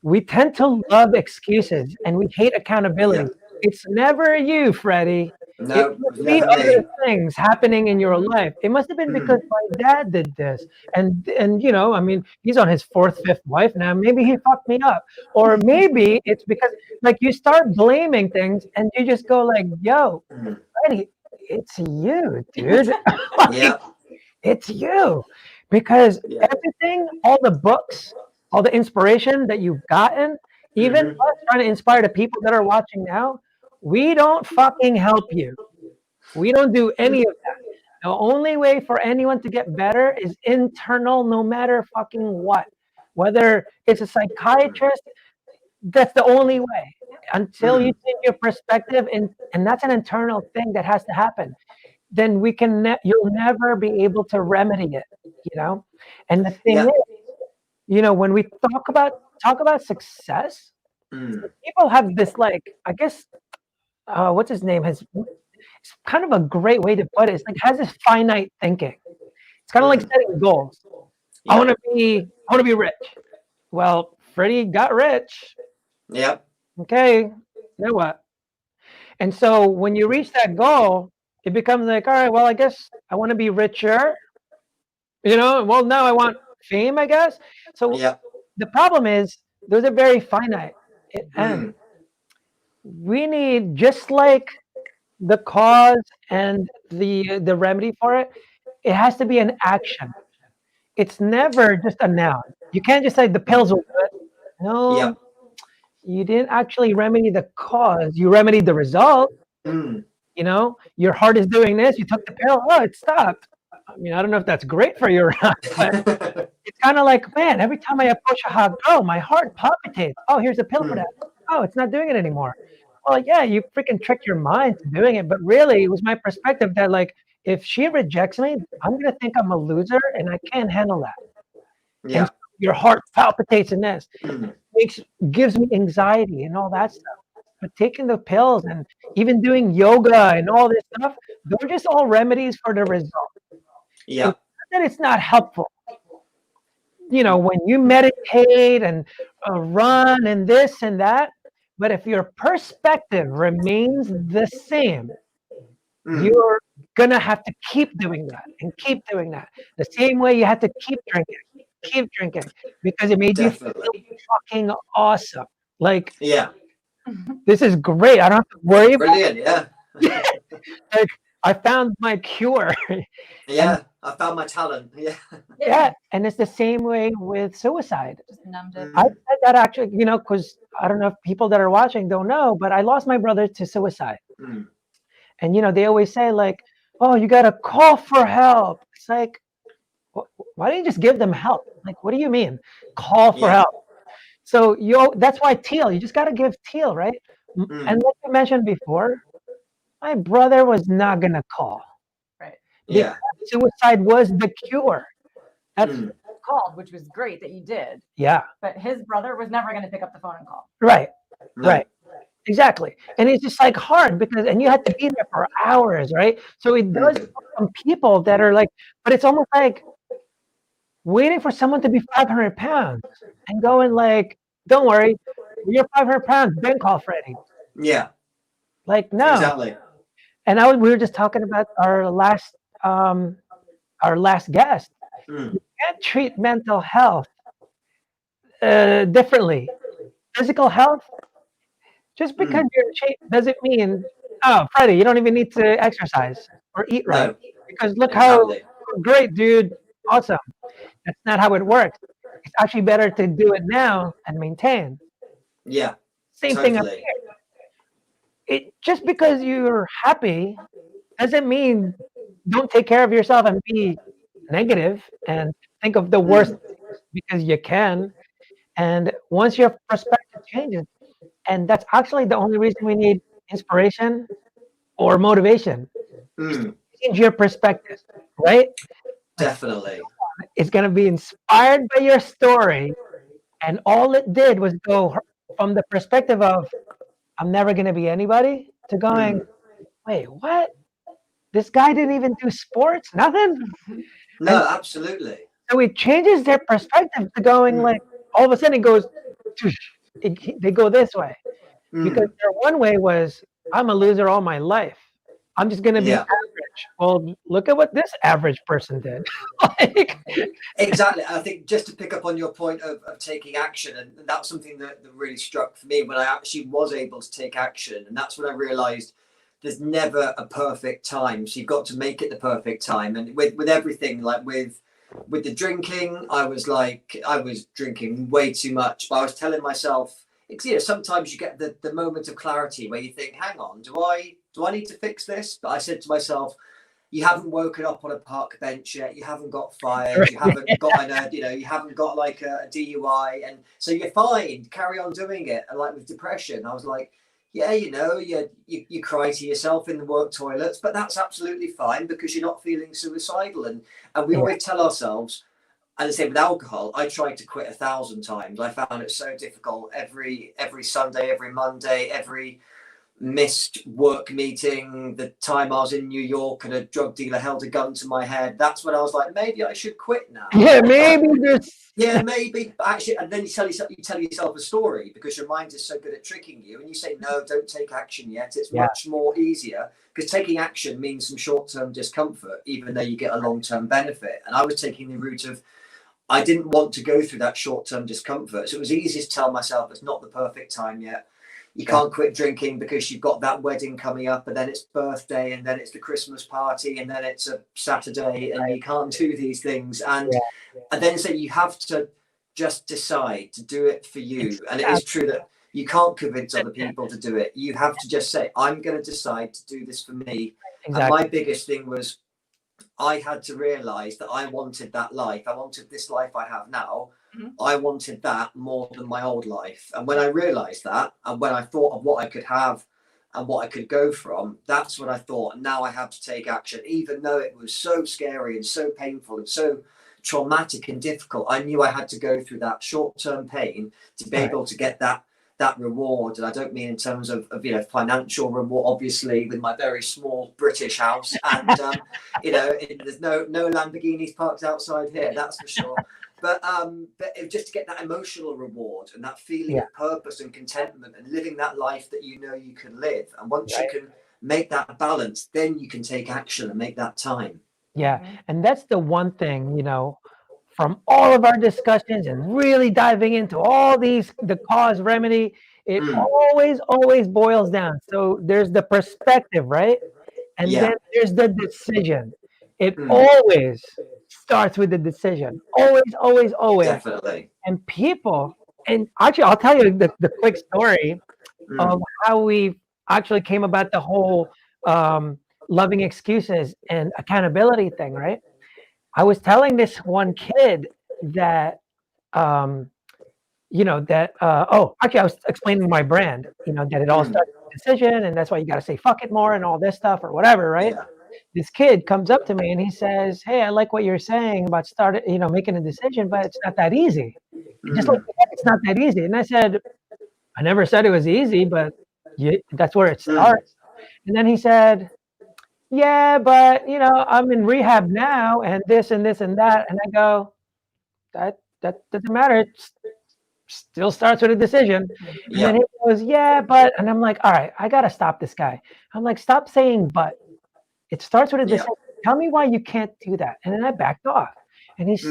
we tend to love excuses and we hate accountability. It's never you, Freddie. No, it must be other things happening in your life. It must have been because my dad did this, and I mean, he's on his 4th, 5th wife now. Maybe he fucked me up, or maybe it's because, like, you start blaming things, and you just go like, "Yo, Freddie, it's you, dude. It's you," because everything, all the books, all the inspiration that you've gotten, even us trying to inspire the people that are watching now. We don't fucking help you. We don't do any of that. The only way for anyone to get better is internal, no matter fucking what. Whether it's a psychiatrist, that's the only way. Until you change your perspective, and that's an internal thing that has to happen. Then you'll never be able to remedy it. And the thing is, when we talk about success, people have this, like, I guess. What's his name? It's kind of a great way to put it. It's like, has this finite thinking. It's kind of like setting goals. I want to be rich. Well, Freddie got rich. Yep. Okay. Now what? And so when you reach that goal, it becomes like, all right, well, I guess I want to be richer. Well, now I want fame, I guess. So the problem is, those are very finite. It ends. We need, just like the cause and the remedy for it, it has to be an action. It's never just a noun. You can't just say the pills will do it. No, you didn't actually remedy the cause. You remedied the result. Your heart is doing this. You took the pill. Oh, it stopped. I mean, I don't know if that's great for you or not, but it's kind of like, man, every time I approach a hot girl, my heart palpitates. Oh, here's a pill for that. Oh, it's not doing it anymore. Well, yeah, you freaking tricked your mind to doing it, but really, it was my perspective that, like, if she rejects me, I'm gonna think I'm a loser, and I can't handle that. And so your heart palpitates in this. gives me anxiety and all that stuff. But taking the pills and even doing yoga and all this stuff, they're just all remedies for the result. Yeah. It's not that it's not helpful. When you meditate and run and this and that, but if your perspective remains the same, you're gonna have to keep doing that and keep doing that. The same way you had to keep drinking, because it made Definitely. you feel fucking awesome. Like, Yeah. this is great. I don't have to worry about Brilliant. Yeah. like, I found my cure. Yeah. I found my talent. Yeah. Yeah, and it's the same way with suicide. Just numbed it. I said that actually, because I don't know if people that are watching don't know, but I lost my brother to suicide. Mm. And they always say like, "Oh, you got to call for help." It's like, why don't you just give them help? Like, what do you mean, call for Yeah. help? So that's why TOL. You just got to give TOL, right? And like I mentioned before, my brother was not gonna call. Right. Yeah. Suicide was the cure. That's Called, which was great that you did. yeah. But his brother was never going to pick up the phone and call. Right. No. Right. Exactly. And it's just like hard and you had to be there for hours, right? So it does some people that are like, but it's almost like waiting for someone to be 500 pounds and going like, don't worry, you're 500 pounds, then call Freddie. Yeah. Like, no. Exactly. And we were just talking about our last guest. You can't treat mental health differently. Physical health, just because you're in shape doesn't mean, oh, Freddie, you don't even need to exercise or eat right. No. Because look Exactly. how great, dude, awesome. That's not how it works. It's actually better to do it now and maintain. Yeah. Same thing up Totally. here. Just because you're happy doesn't mean don't take care of yourself and be negative and think of the worst because you can. And once your perspective changes, and that's actually the only reason we need inspiration or motivation. Change your perspective, right? Definitely. It's going to be inspired by your story. And all it did was go from the perspective of, I'm never going to be anybody, to going, wait, what? This guy didn't even do sports? Nothing? No, absolutely. So it changes their perspective to going like, all of a sudden it goes, they go this way. Because their one way was, I'm a loser all my life. I'm just going to be average. Well, look at what this average person did. Exactly. I think just to pick up on your point of taking action, and that's something that really struck for me when I actually was able to take action. And that's when I realized there's never a perfect time. So you've got to make it the perfect time. And with everything, like with the drinking, I was drinking way too much. But I was telling myself, sometimes you get the moment of clarity where you think, hang on, do I need to fix this? But I said to myself, you haven't woken up on a park bench yet. You haven't got fired. You haven't got you haven't got like a DUI, and so you're fine. Carry on doing it. And like with depression, I was like, yeah, you cry to yourself in the work toilets, but that's absolutely fine because you're not feeling suicidal. And we always tell ourselves. And the same with alcohol. I tried to quit 1,000 times. I found it so difficult. Every Sunday, every Monday, every missed work meeting, the time I was in New York and a drug dealer held a gun to my head. That's when I was like, maybe I should quit now. Yeah, maybe this. Yeah, maybe. But actually, and then you tell yourself a story because your mind is so good at tricking you. And you say, no, don't take action yet. It's much more easier because taking action means some short-term discomfort, even though you get a long-term benefit. And I was taking the route of, I didn't want to go through that short-term discomfort. So it was easy to tell myself it's not the perfect time yet. You can't quit drinking because you've got that wedding coming up and then it's birthday and then it's the Christmas party and then it's a Saturday and you can't do these things. And then so you have to just decide to do it for you. And it is true that you can't convince other people to do it. You have to just say, I'm going to decide to do this for me. Exactly. And my biggest thing was, I had to realize that I wanted that life. I wanted this life I have now. I wanted that more than my old life. And when I realized that, and when I thought of what I could have and what I could go from, that's when I thought, now I have to take action, even though it was so scary and so painful and so traumatic and difficult, I knew I had to go through that short-term pain to be able to get that reward. And I don't mean in terms of financial reward, obviously, with my very small British house, and there's no Lamborghinis parked outside here, that's for sure. But just to get that emotional reward and that feeling of purpose and contentment and living that life that you can live. And once you can make that balance, then you can take action and make that time. Yeah. And that's the one thing, from all of our discussions and really diving into all the cause remedy, it always boils down. So there's the perspective, right? And then there's the decision. It always starts with the decision. Always. Definitely. And people, and actually, I'll tell you the quick story of how we actually came about the whole loving excuses and accountability thing, right? I was telling this one kid that, actually I was explaining my brand, that it all starts with a decision, and that's why you got to say fuck it more and all this stuff or whatever, right? Yeah. This kid comes up to me and he says, "Hey, I like what you're saying about making a decision, but it's not that easy. Just like it's not that easy." And I said, "I never said it was easy, but that's where it starts." And then he said, "Yeah, but I'm in rehab now, and this and this and that." And I go, that doesn't matter. It still starts with a decision. And then he goes, "Yeah, but," and I'm like, "All right, I gotta stop this guy." I'm like, "Stop saying but. It starts with a decision. Tell me why you can't do that." And then I backed off, and he's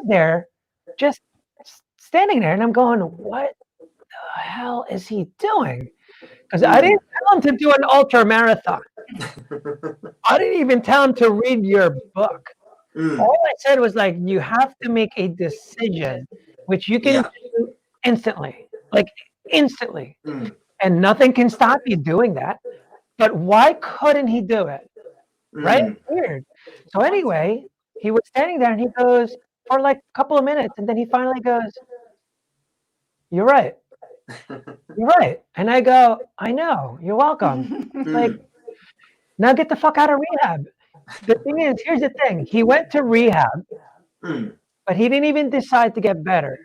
there, just standing there, and I'm going, "What the hell is he doing?" Because I didn't tell him to do an ultra marathon. I didn't even tell him to read your book. All I said was you have to make a decision, which you can do instantly, and nothing can stop you doing that. But why couldn't he do it? Right? Weird. So anyway, he was standing there and he goes for a couple of minutes, and then he finally goes, "You're right. You're right." And I go, "I know. You're welcome." Now get the fuck out of rehab. The thing is, here's the thing. He went to rehab, but he didn't even decide to get better.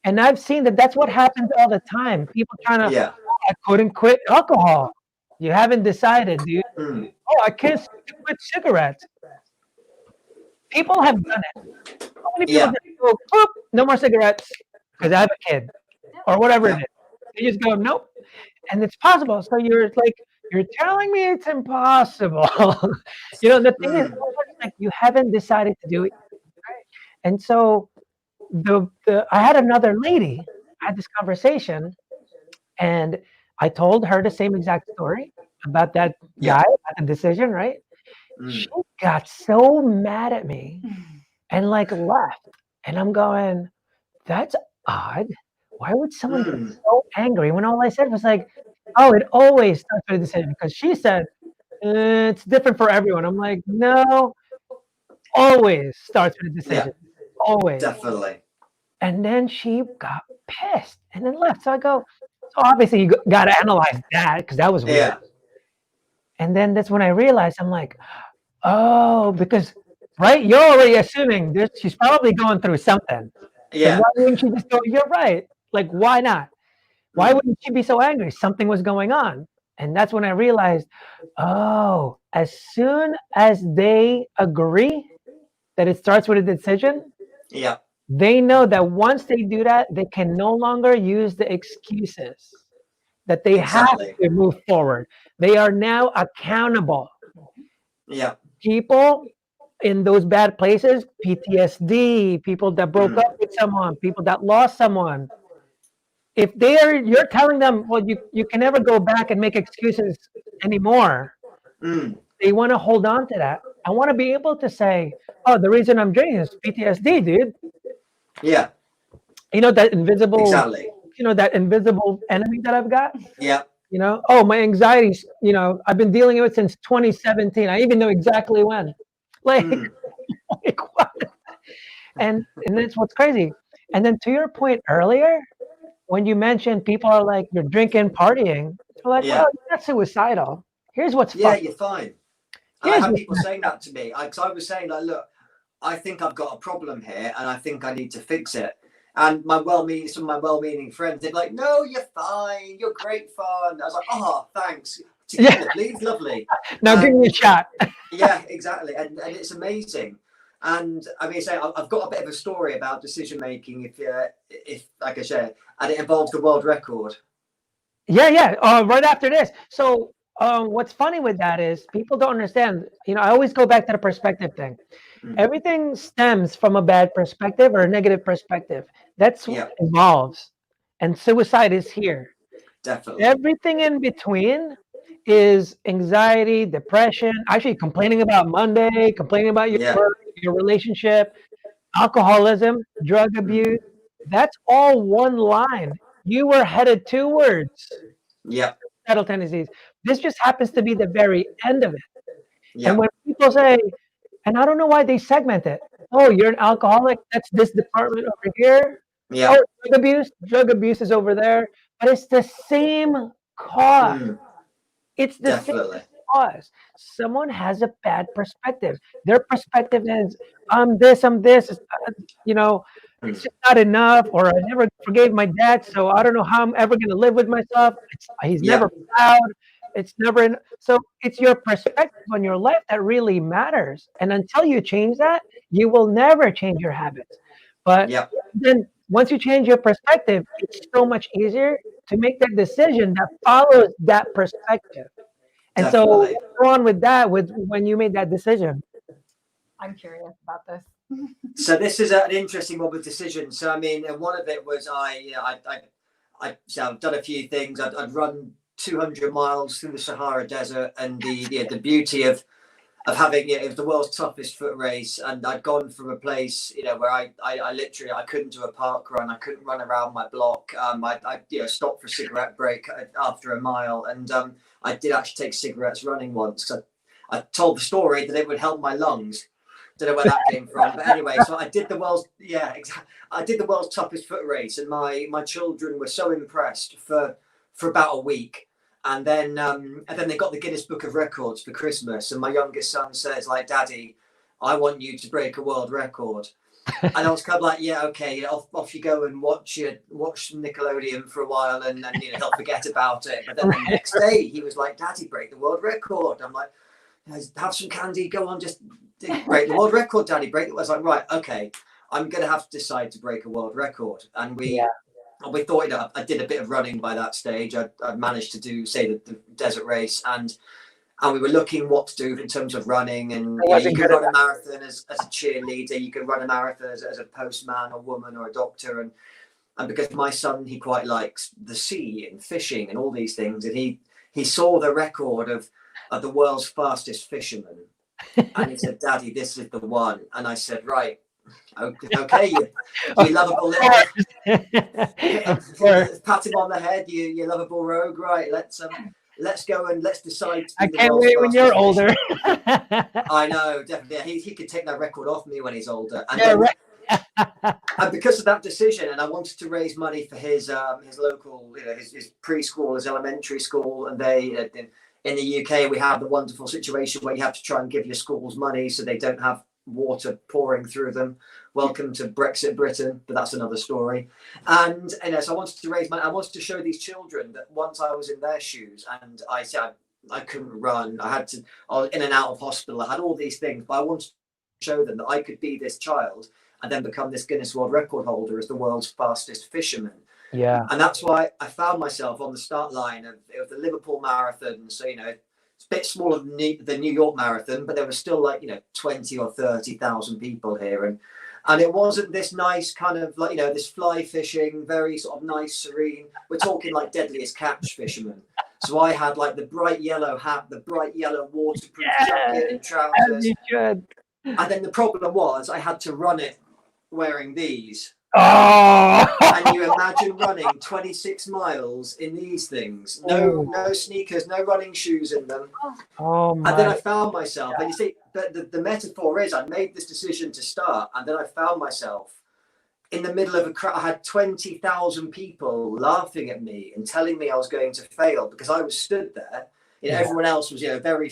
And I've seen that's what happens all the time. People trying to, "I couldn't quit alcohol." You haven't decided, dude. "Oh, I can't quit cigarettes." People have done it. How many people go, "Boop, no more cigarettes because I have a kid," or whatever it is? They just go, "Nope," and it's possible. So you're telling me it's impossible. The thing is, you haven't decided to do it. And so I had another lady. I had this conversation, and I told her the same exact story about that guy, about the decision, right? She got so mad at me and left. And I'm going, "That's odd. Why would someone get so angry?" When all I said was "Oh, it always starts with a decision." Because she said, "It's different for everyone." I'm like, "No, always starts with a decision. Always." Definitely. And then she got pissed and then left. So I go, so obviously you got to analyze that because that was weird. Yeah. And then that's when I realized, I'm like, oh, because, right, you're already assuming she's probably going through something. Yeah. So why wouldn't she just go, "You're right"? Why not? Why wouldn't she be so angry? Something was going on. And that's when I realized, oh, as soon as they agree that it starts with a decision, they know that once they do that, they can no longer use the excuses that they have to move forward. They are now accountable. Yeah. People in those bad places, PTSD, people that broke up with someone, people that lost someone, if you're telling them, well, you can never go back and make excuses anymore. They want to hold on to that. I want to be able to say, "Oh, the reason I'm drinking is PTSD, dude." Yeah. That invisible. Exactly. That invisible enemy that I've got. Yeah. Oh, my anxiety's. I've been dealing with it since 2017. I even know exactly when. What? And that's what's crazy. And then to your point earlier, when you mentioned people are like, "You're drinking, partying," they're like, "Well, you're not suicidal. Here's what's you're fine." I had people saying that to me. I was saying, look, I think I've got a problem here, and I think I need to fix it. And some of my well-meaning friends, they're like, "No, you're fine. You're great fun." I was like, "Oh, thanks. Together, please, lovely." Now give me a shot. Yeah, exactly, and it's amazing. And I mean, say I've got a bit of a story about decision making, if I can share, and it involves the world record. Yeah. Right after this. So what's funny with that is people don't understand. I always go back to the perspective thing. Everything stems from a bad perspective or a negative perspective. That's what evolves. And suicide is here. Definitely. Everything in between is anxiety, depression, actually complaining about Monday, complaining about your work, your relationship, alcoholism, drug abuse. That's all one line. You were headed towards suicidal tendencies. This just happens to be the very end of it. And when people say, and I don't know why they segment it. Oh, you're an alcoholic. That's this department over here. Yeah. Oh, drug abuse is over there. But it's the same cause. It's the same cause. Someone has a bad perspective. Their perspective is, I'm this. It's just not enough, or I never forgave my dad, so I don't know how I'm ever going to live with myself. He's never proud. It's never so it's your perspective on your life that really matters. And until you change that, you will never change your habits. But then once you change your perspective, it's so much easier to make that decision that follows that perspective. And so go on with that, with when you made that decision. I'm curious about this. So this is an interesting one with decisions. So I mean, one of it was so I've done a few things. I'd run 200 miles through the Sahara Desert, and the beauty of having it was the world's toughest foot race. And I'd gone from a place where I literally I couldn't do a park run, I couldn't run around my block. I stopped for a cigarette break after a mile, and I did actually take cigarettes running once. I told the story that it would help my lungs. Don't know where that came from, but anyway, so I did the world's toughest foot race, and my children were so impressed for about a week, and then they got the Guinness Book of Records for Christmas, and my youngest son says, like, "Daddy, I want you to break a world record." And I was kind of like, "Yeah, okay, off you go and watch Nickelodeon for a while, and he'll forget about it." But then the next day he was like, "Daddy, break the world record." I'm like, "Have some candy, go on, just break the world record, Daddy, break it." I was like, right, okay, I'm gonna have to decide to break a world record. And we thought it up. I did a bit of running by that stage. I managed to do, say, the desert race, and we were looking what to do in terms of running. And you can run a marathon as a cheerleader, you can run a marathon as a postman or woman or a doctor, and because my son, he quite likes the sea and fishing and all these things, and he saw the record of the world's fastest fisherman. And he said, "Daddy, this is the one." And I said, "Right, okay, you lovable little pat him on the head, you lovable rogue, right? Let's go and let's decide. I can't wait when you're older. I know, definitely. He could take that record off me when he's older. And and because of that decision, and I wanted to raise money for his local, his preschool, his elementary school, and they. In the UK, we have the wonderful situation where you have to try and give your schools money so they don't have water pouring through them. Welcome to Brexit Britain, but that's another story. And so I wanted to raise money. I wanted to show these children that once I was in their shoes, and I said I couldn't run. I was in and out of hospital. I had all these things, but I wanted to show them that I could be this child and then become this Guinness World Record holder as the world's fastest fisherman. Yeah. And that's why I found myself on the start line of the Liverpool Marathon. So, it's a bit smaller than the New York Marathon, but there was still 20 or 30,000 people here. And it wasn't this nice kind of this fly fishing, very sort of nice, serene. We're talking like Deadliest Catch fishermen. So I had the bright yellow hat, the bright yellow waterproof jacket and trousers. And then the problem was I had to run it wearing these. Oh! And you imagine running 26 miles in these things, no sneakers, no running shoes in them. Oh my. And then I found myself, and you see, the metaphor is I made this decision to start, and then I found myself in the middle of a crowd. I had 20,000 people laughing at me and telling me I was going to fail because I was stood there. Everyone else was, very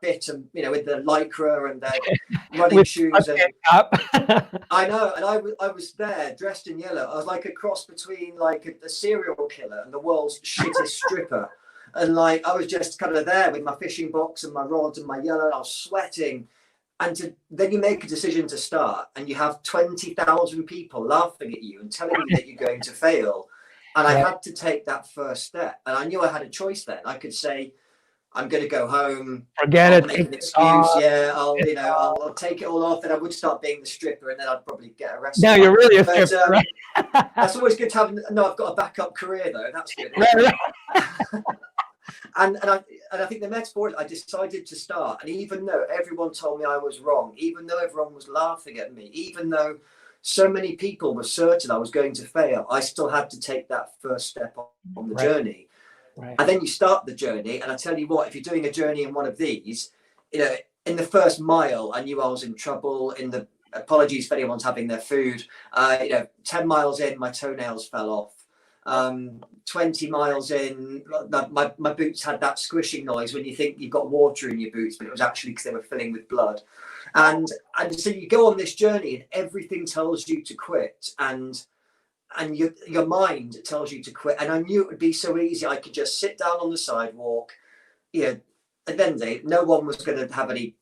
fit and, with the lycra and running With shoes, and up. I know, and I was there dressed in yellow. I was like a cross between like a serial killer and the world's shittest stripper. And like I was just kind of there with my fishing box and my rods and my yellow, and I was sweating. And then you make a decision to start, and you have 20,000 people laughing at you and telling you that you're going to fail. And I had to take that first step. And I knew I had a choice then. I could say, I'm going to go home. Forget I'll it. make an excuse. Yeah, I'll take it all off, and I would start being the stripper, and then I'd probably get arrested. No, you're really a stripper, right? That's always good to have. No, I've got a backup career though. That's good. Right. And I think the metaphor, I decided to start, and even though everyone told me I was wrong, even though everyone was laughing at me, even though so many people were certain I was going to fail, I still had to take that first step on the journey. Right. And then you start the journey, and I tell you what, if you're doing a journey in one of these, in the first mile, I knew I was in trouble. In the apologies if anyone's having their food, 10 miles in, my toenails fell off. 20 miles in, my boots had that squishing noise when you think you've got water in your boots, but it was actually because they were filling with blood. And so you go on this journey, and everything tells you to quit, and your mind tells you to quit. And I knew it would be so easy. I could just sit down on the sidewalk, and then no one was going to have any,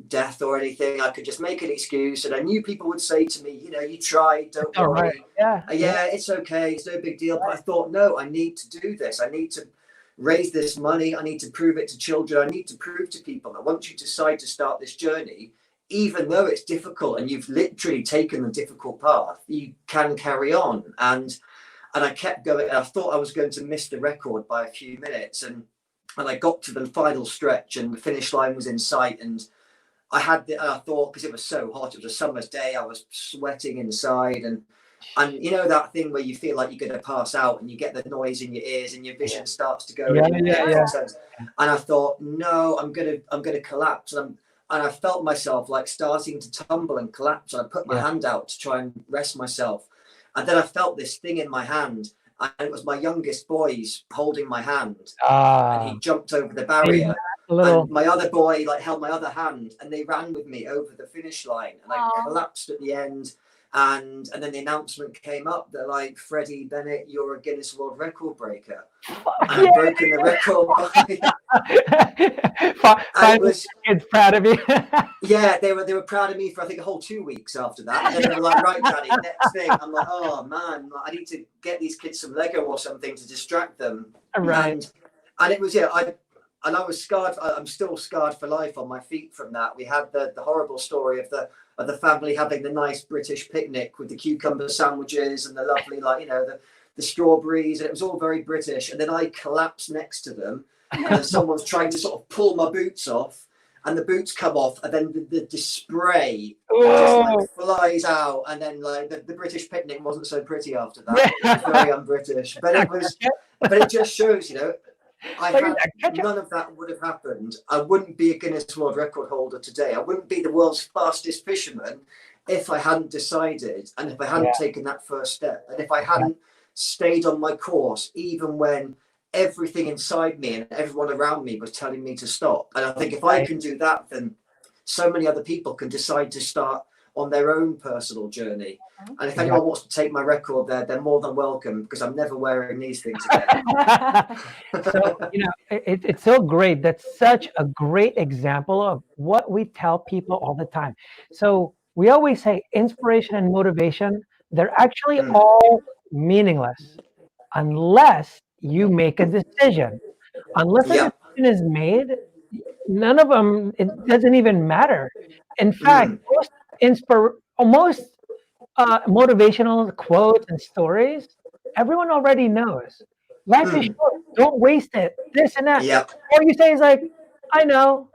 death or anything. I could just make an excuse, and I knew people would say to me, you tried, don't worry. Right. Yeah, it's okay, it's no big deal. But I thought, no, I need to do this. I need to raise this money. I need to prove it to children. I need to prove to people that once you decide to start this journey, even though it's difficult and you've literally taken the difficult path, you can carry on. And I kept going. And I thought I was going to miss the record by a few minutes, and I got to the final stretch, and the finish line was in sight. And I thought, because it was so hot, it was a summer's day, I was sweating inside, and that thing where you feel like you're going to pass out, and you get the noise in your ears, and your vision starts to go. And I thought, no, I'm gonna collapse, and I felt myself like starting to tumble and collapse. And I put my hand out to try and rest myself, and then I felt this thing in my hand. And it was my youngest boy's holding my hand, and he jumped over the barrier. And my other boy held my other hand, and they ran with me over the finish line. And I collapsed at the end. And then the announcement came up. They're like, Freddie Bennett, you're a Guinness World Record breaker. And I've broken the record. Kids proud of you. Yeah, they were proud of me for I think a whole 2 weeks after that. And then they were like, right, Daddy, next thing. I'm like, oh man, I need to get these kids some Lego or something to distract them. Right. And it was I was scarred. I'm still scarred for life on my feet from that. We had the horrible story of the family having the nice British picnic with the cucumber sandwiches and the lovely the strawberries, and it was all very British. And then I collapsed next to them, and someone's trying to sort of pull my boots off, and the boots come off, and then the spray just flies out, and then the British picnic wasn't so pretty after that. It was very un-British, but it just shows, none of that would have happened. I wouldn't be a Guinness World Record holder today. I wouldn't be the world's fastest fisherman if I hadn't decided, and if I hadn't taken that first step, and if I hadn't stayed on my course, even when everything inside me and everyone around me was telling me to stop. And I think if I can do that, then so many other people can decide to start on their own personal journey. And if anyone wants to take my record there, they're more than welcome, because I'm never wearing these things again. So, it's so great. That's such a great example of what we tell people all the time. So we always say inspiration and motivation, they're actually all meaningless unless you make a decision. Unless a decision is made, none of them, it doesn't even matter. In fact, most motivational quotes and stories, everyone already knows. Life is short. Don't waste it. This and that. All you say is like, I know.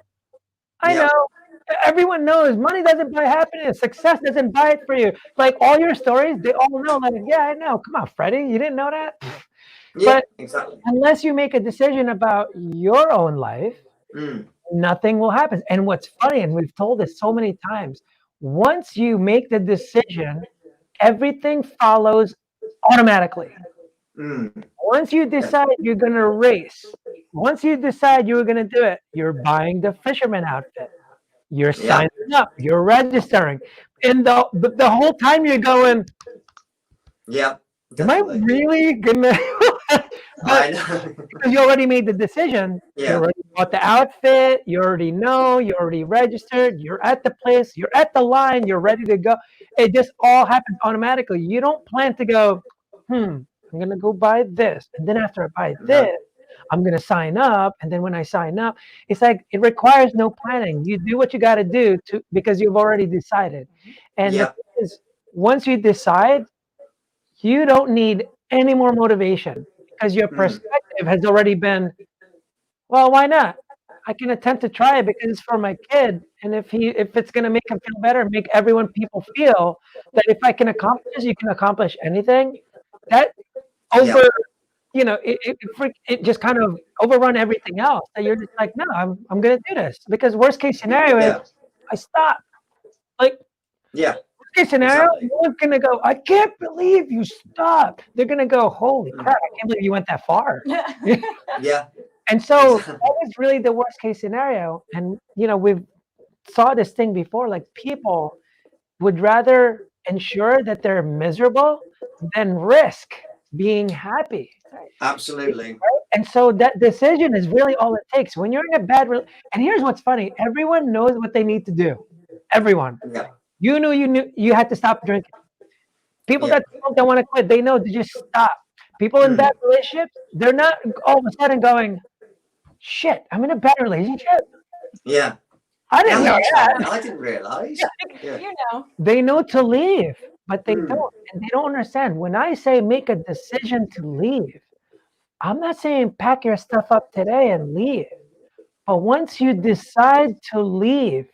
Everyone knows money doesn't buy happiness. Success doesn't buy it for you. Like all your stories, they all know. Like, yeah, I know. Come on, Freddie, you didn't know that? But exactly. Unless you make a decision about your own life, nothing will happen. And what's funny, and we've told this so many times, once you make the decision, everything follows automatically. Once you decide you're going to race, once you decide you're going to do it, you're buying the fisherman outfit. You're Yeah. signing up. You're registering. And the whole time you're going, Yeah. am I Definitely. really gonna? I know. Because you already made the decision. You Yeah. already bought the outfit. You already know. You already registered. You're at the place. You're at the line. You're ready to go. It just all happens automatically. You don't plan to go, I'm going to go buy this. And then after I buy this, I'm going to sign up. And then when I sign up, it's like it requires no planning. You do what you got to do because you've already decided. And the Yeah. thing is, once you decide, you don't need any more motivation because your perspective has already been, well, why not? I can attempt to try it because it's for my kid. And if it's going to make him feel better, make people feel that if I can accomplish this, you can accomplish anything. That over, it just kind of overrun everything else. That you're just like, no, I'm going to do this because worst case scenario is I stop. Like, Yeah. worst case scenario, no one's going to go, I can't believe you stopped. They're going to go, holy crap, I can't believe you went that far. Yeah. And so that was really the worst case scenario. And, we've saw this thing before, like people would rather ensure that they're miserable than risk being happy. Absolutely. And so that decision is really all it takes. When you're in a and here's what's funny. Everyone knows what they need to do. Everyone. Yeah. You knew you had to stop drinking. People that don't want to quit, they know to just stop. People in bad relationships, they're not all of a sudden going, shit, I'm in a bad relationship. Yeah. I didn't know that. I didn't realize. Yeah. You know. They know to leave, but they don't. And they don't understand. When I say make a decision to leave, I'm not saying pack your stuff up today and leave. But once you decide to leave,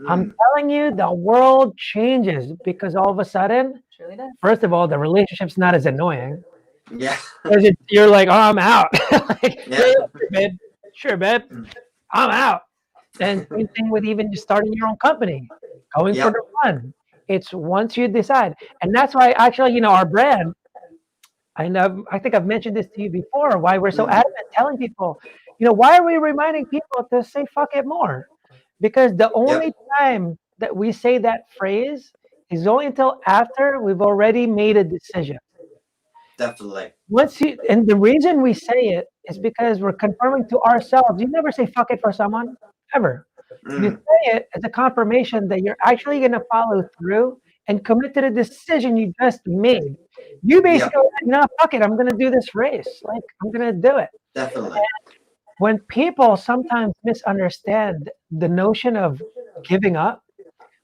I'm telling you, the world changes because all of a sudden, Truly does. first of all, the relationship's not as annoying. Yeah. You're like, oh, I'm out. Like, Yeah. Sure, babe. I'm out. And same thing with even just starting your own company, going for the run. It's once you decide. And that's why actually, our brand, I think I've mentioned this to you before, why we're so adamant telling people, why are we reminding people to say fuck it more? Because the only time that we say that phrase is only until after we've already made a decision. Definitely. And the reason we say it is because we're confirming to ourselves. You never say fuck it for someone, ever. You say it as a confirmation that you're actually going to follow through and commit to the decision you just made. You basically, fuck it, I'm going to do this race. Like, I'm going to do it. Definitely. And when people sometimes misunderstand the notion of giving up,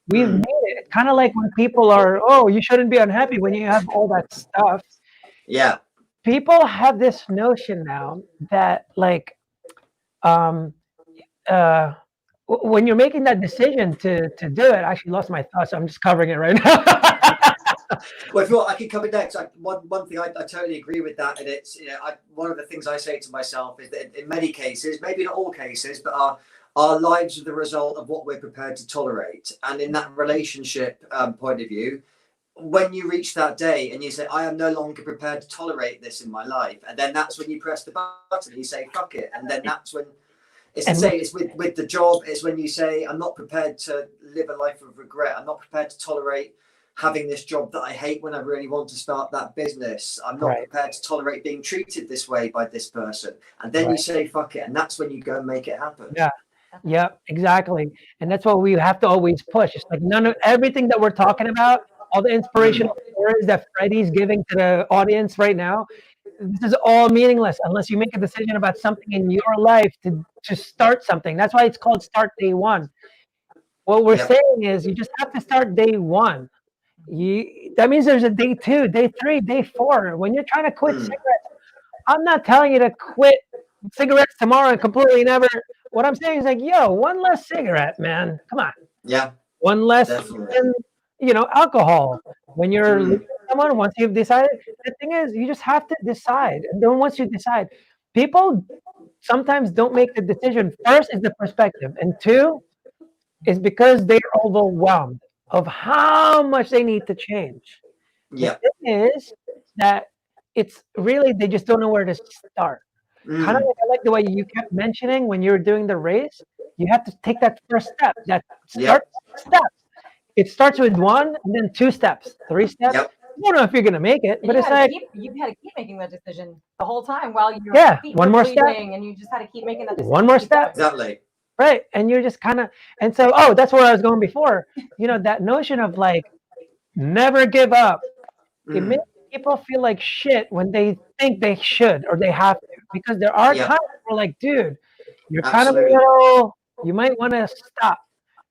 we've made it kind of like when people are, oh, you shouldn't be unhappy when you have all that stuff. Yeah. People have this notion now that, like, when you're making that decision to do it, I actually lost my thoughts. So I'm just covering it right now. Well, if you want, I can cover next. One thing I totally agree with that, and it's one of the things I say to myself is that in many cases, maybe not all cases, but our lives are the result of what we're prepared to tolerate. And in that relationship point of view, when you reach that day and you say, I am no longer prepared to tolerate this in my life, and then that's when you press the button, you say, fuck it. And then that's when it's the same. It's with the job. It's when you say, I'm not prepared to live a life of regret. I'm not prepared to tolerate having this job that I hate when I really want to start that business. I'm not prepared to tolerate being treated this way by this person. And then you say, fuck it. And that's when you go and make it happen. Yeah, exactly. And that's what we have to always push. It's like everything that we're talking about, all the inspirational stories that Freddie's giving to the audience right now, this is all meaningless unless you make a decision about something in your life to start something. That's why it's called Start Day One. What we're saying is you just have to start day one. That means there's a day 2, day 3, day 4. When you're trying to quit cigarettes, I'm not telling you to quit cigarettes tomorrow and completely never. What I'm saying is like, one less cigarette, man. Come on. Yeah. One less, alcohol. When you're leaving someone, once you've decided, the thing is, you just have to decide. And then once you decide, people sometimes don't make the decision. First is the perspective, and 2 is because they're overwhelmed of how much they need to change. The thing is that it's really, they just don't know where to start. Kind of like I like the way you kept mentioning when you were doing the race. You have to take that first step. That Yep. step. It starts with 1 and then 2 steps, 3 steps. Yep. You don't know if you're gonna make it, but you it's had to like, you had to keep making that decision the whole time while your Yeah, feet one were more step. bleeding, and you just had to keep making that decision. One more Keep step. going. Exactly. right, and you're just kind of, and so, oh, that's where I was going before. That notion of like never give up. It Mm. makes people feel like shit when they think they should or they have to, because there are Yeah. times where like, dude, you're kind of a Absolutely. little, you might want to stop.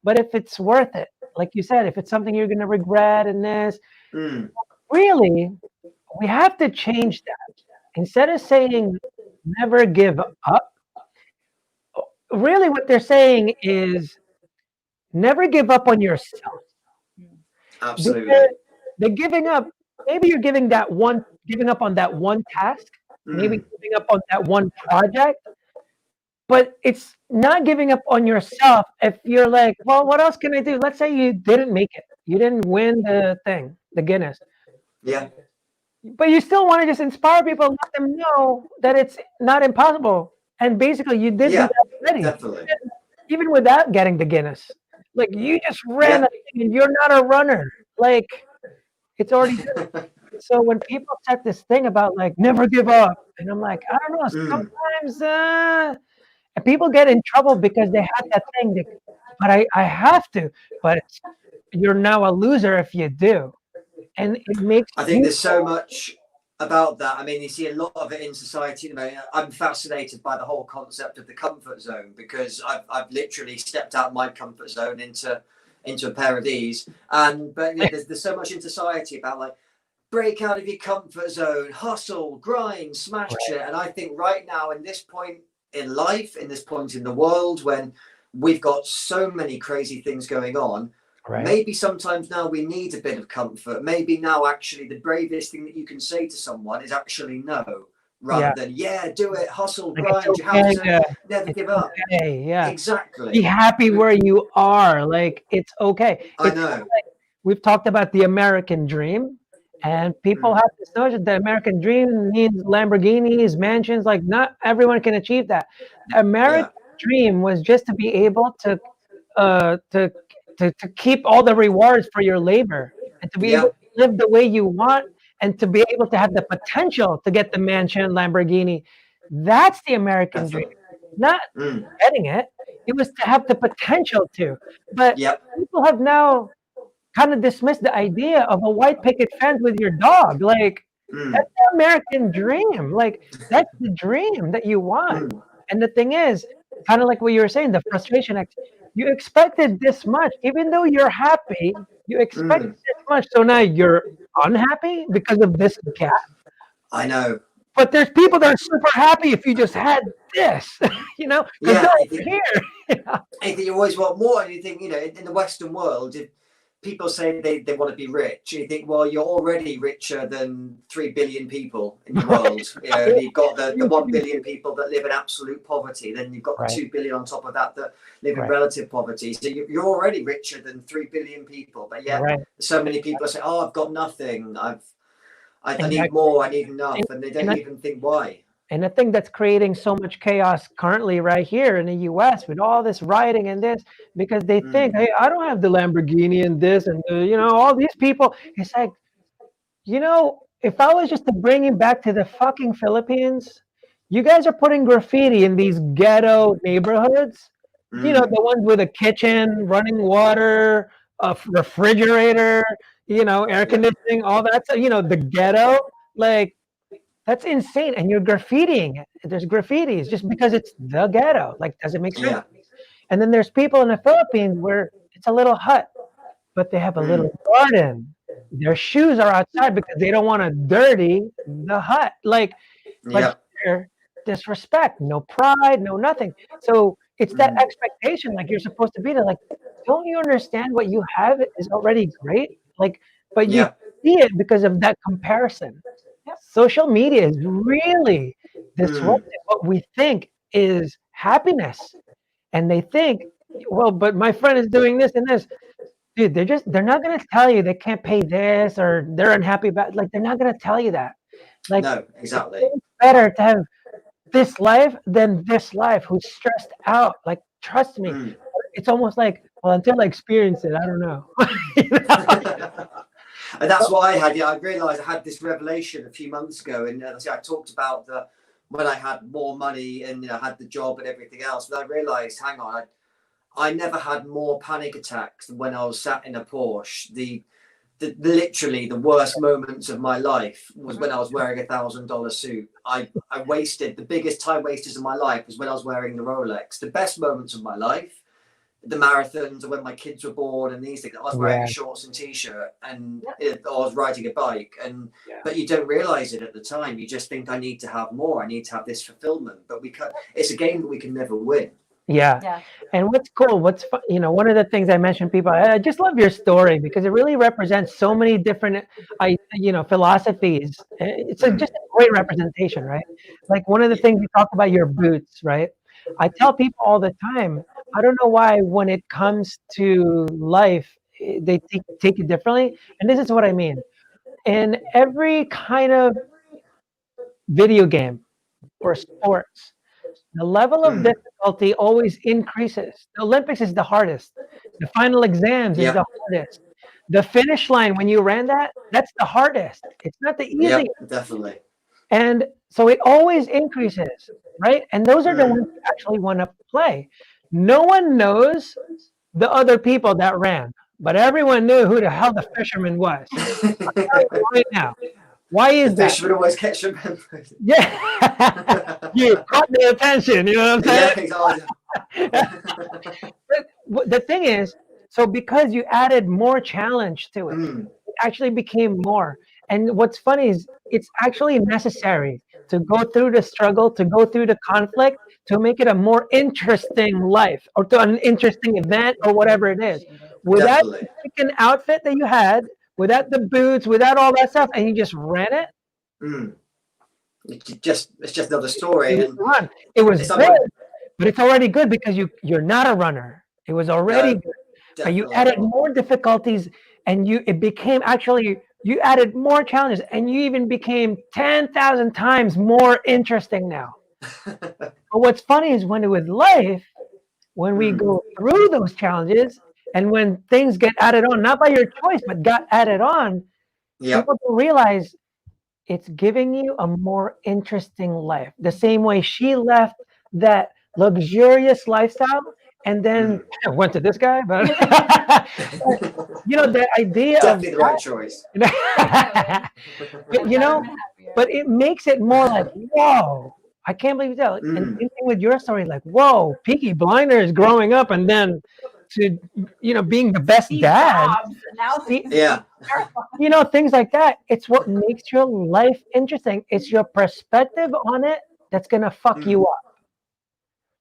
But if it's worth it, like you said, if it's something you're going to regret and this, Mm. really, we have to change that. Instead of saying never give up, really what they're saying is never give up on yourself. Absolutely. Because the giving up, maybe you're giving up on that one task, maybe Mm. giving up on that one project, but it's not giving up on yourself if you're like, well, what else can I do? Let's say you didn't make it. You didn't win the thing, the Guinness. Yeah. But you still want to just inspire people, let them know that it's not impossible. And basically you did do Yeah. that already. Definitely. Even without getting the Guinness. Like you just ran Yeah. a thing and you're not a runner. Like it's already done. So when people set this thing about like never give up, and I'm like, I don't know, Mm. sometimes and people get in trouble because they had that thing. But I have to. But you're now a loser if you do, and it makes I think there's so much about that. I mean, you see a lot of it in society. I'm fascinated by the whole concept of the comfort zone, because I've literally stepped out of my comfort zone into a pair of these. But there's so much in society about like break out of your comfort zone, hustle, grind, smash it. And I think right now, in this point in life, in this point in the world, when we've got so many crazy things going on, maybe sometimes now we need a bit of comfort. Maybe now actually the bravest thing that you can say to someone is actually no, rather than do it, hustle, like, grind. You have to never give up. Okay, yeah. Exactly. Be happy where you are. Like it's okay. I It's know. like we've talked about the American dream, and people have this notion the American dream means Lamborghinis, mansions. Like not everyone can achieve that. The American dream was just to be able to keep all the rewards for your labor and to be able to live the way you want and to be able to have the potential to get the mansion, Lamborghini. That's the American dream. Not getting it. It was to have the potential to. But people have now kind of dismissed the idea of a white picket fence with your dog. Like that's the American dream. Like that's the dream that you want. And the thing is, kind of like what you were saying, the frustration. You expected this much, even though you're happy. You expected this much, so now you're unhappy because of this gap. I know. But there's people that are super happy if you just had this, because they're here. I think you always want more, and you think, in the Western world, if people say they want to be rich, you think, well, you're already richer than 3 billion people in the world. You've got the 1 billion people that live in absolute poverty, then you've got the 2 billion on top of that live in relative poverty. So you're already richer than 3 billion people, but yet so many people say, oh, I've got nothing, I need more, I need enough, and they don't even think why. And the thing that's creating so much chaos currently right here in the US with all this rioting and this, because they think, hey, I don't have the Lamborghini and this and, all these people. It's like, if I was just to bring you back to the fucking Philippines, you guys are putting graffiti in these ghetto neighborhoods, the ones with a kitchen, running water, a refrigerator, air conditioning, all that stuff, the ghetto, like, that's insane. And you're graffitiing it. There's graffitis just because it's the ghetto. Like, does it make sense? And then there's people in the Philippines where it's a little hut, but they have a little garden. Their shoes are outside because they don't want to dirty the hut. Like, but here, disrespect, no pride, no nothing. So it's that expectation, like you're supposed to be there. Like, don't you understand what you have is already great? Like, but you see it because of that comparison. Social media is really disrupting what we think is happiness. And they think, well, but my friend is doing this and this. Dude, they're not going to tell you they can't pay this or they're unhappy about, like, they're not going to tell you that. Like, no, exactly. It's better to have this life than this life who's stressed out. Like, Trust me. Mm. It's almost like, well, until I experience it, I don't know. You know? And that's what I had. Yeah, I realized I had this revelation a few months ago, and I talked about when I had more money and had the job and everything else. But I realized, hang on, I never had more panic attacks than when I was sat in a Porsche. Literally the worst moments of my life was when I was wearing $1,000 suit. I wasted the biggest time wasters of my life was when I was wearing the Rolex. The best moments of my life, the marathons, or when my kids were born, and these things. I was wearing shorts and t-shirt, and I was riding a bike, but you don't realize it at the time. You just think, I need to have more. I need to have this fulfillment. But it's a game that we can never win. Yeah. And what's cool, one of the things I mentioned, people, I just love your story because it really represents so many different, philosophies. It's just a great representation, right? Like one of the things you talk about your boots, right? I tell people all the time, I don't know why when it comes to life, they take it differently. And this is what I mean. In every kind of video game or sports, the level of difficulty always increases. The Olympics is the hardest. The final exams is the hardest. The finish line, when you ran that's the hardest. It's not the easiest. Yeah, definitely. And so it always increases, right? And those are the ones who actually want to play. No one knows the other people that ran, but everyone knew who the hell the fisherman was. I'll tell you right now. Why is that? Fisherman always catch them. Yeah. You caught their attention, you know what I'm saying? Yeah, exactly. But the thing is, so because you added more challenge to it, it actually became more. And what's funny is it's actually necessary to go through the struggle, to go through the conflict, to make it a more interesting life or to an interesting event or whatever it is. Without the freaking outfit that you had, without the boots, without all that stuff, and you just ran it. It's just another story. It was good, but it's already good because you're not a runner. It was already good. But you added more difficulties, and you added more challenges, and you even became 10,000 times more interesting now. But what's funny is when we go through those challenges, and when things get added on, not by your choice, but got added on, people don't realize it's giving you a more interesting life. The same way she left that luxurious lifestyle and then went to this guy, but the idea definitely the right choice. But it makes it more like, whoa, I can't believe that. And same thing with your story, like, whoa, Peaky Blinders growing up and then to being the best dad. Things like that. It's what makes your life interesting. It's your perspective on it that's gonna fuck you up.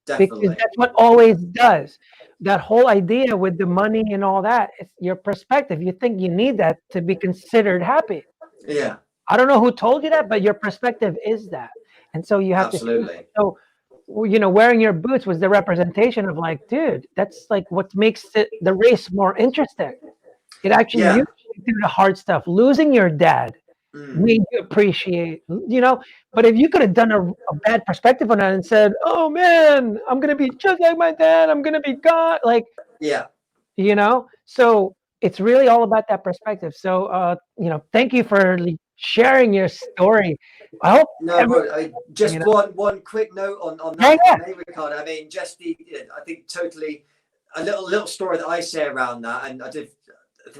Definitely. Because that's what always does. That whole idea with the money and all that, it's your perspective. You think you need that to be considered happy. Yeah. I don't know who told you that, but your perspective is that. And so you have Absolutely. to. So, wearing your boots was the representation of like, dude, that's like what makes the race more interesting. It actually you do the hard stuff. Losing your dad made you appreciate, but if you could have done a bad perspective on that and said, oh man, I'm going to be just like my dad, I'm going to be gone. Like, so it's really all about that perspective. So, thank you for sharing your story. I hope. Just one quick note on that, Ricardo. I mean, I think totally a little story that I say around that, and I think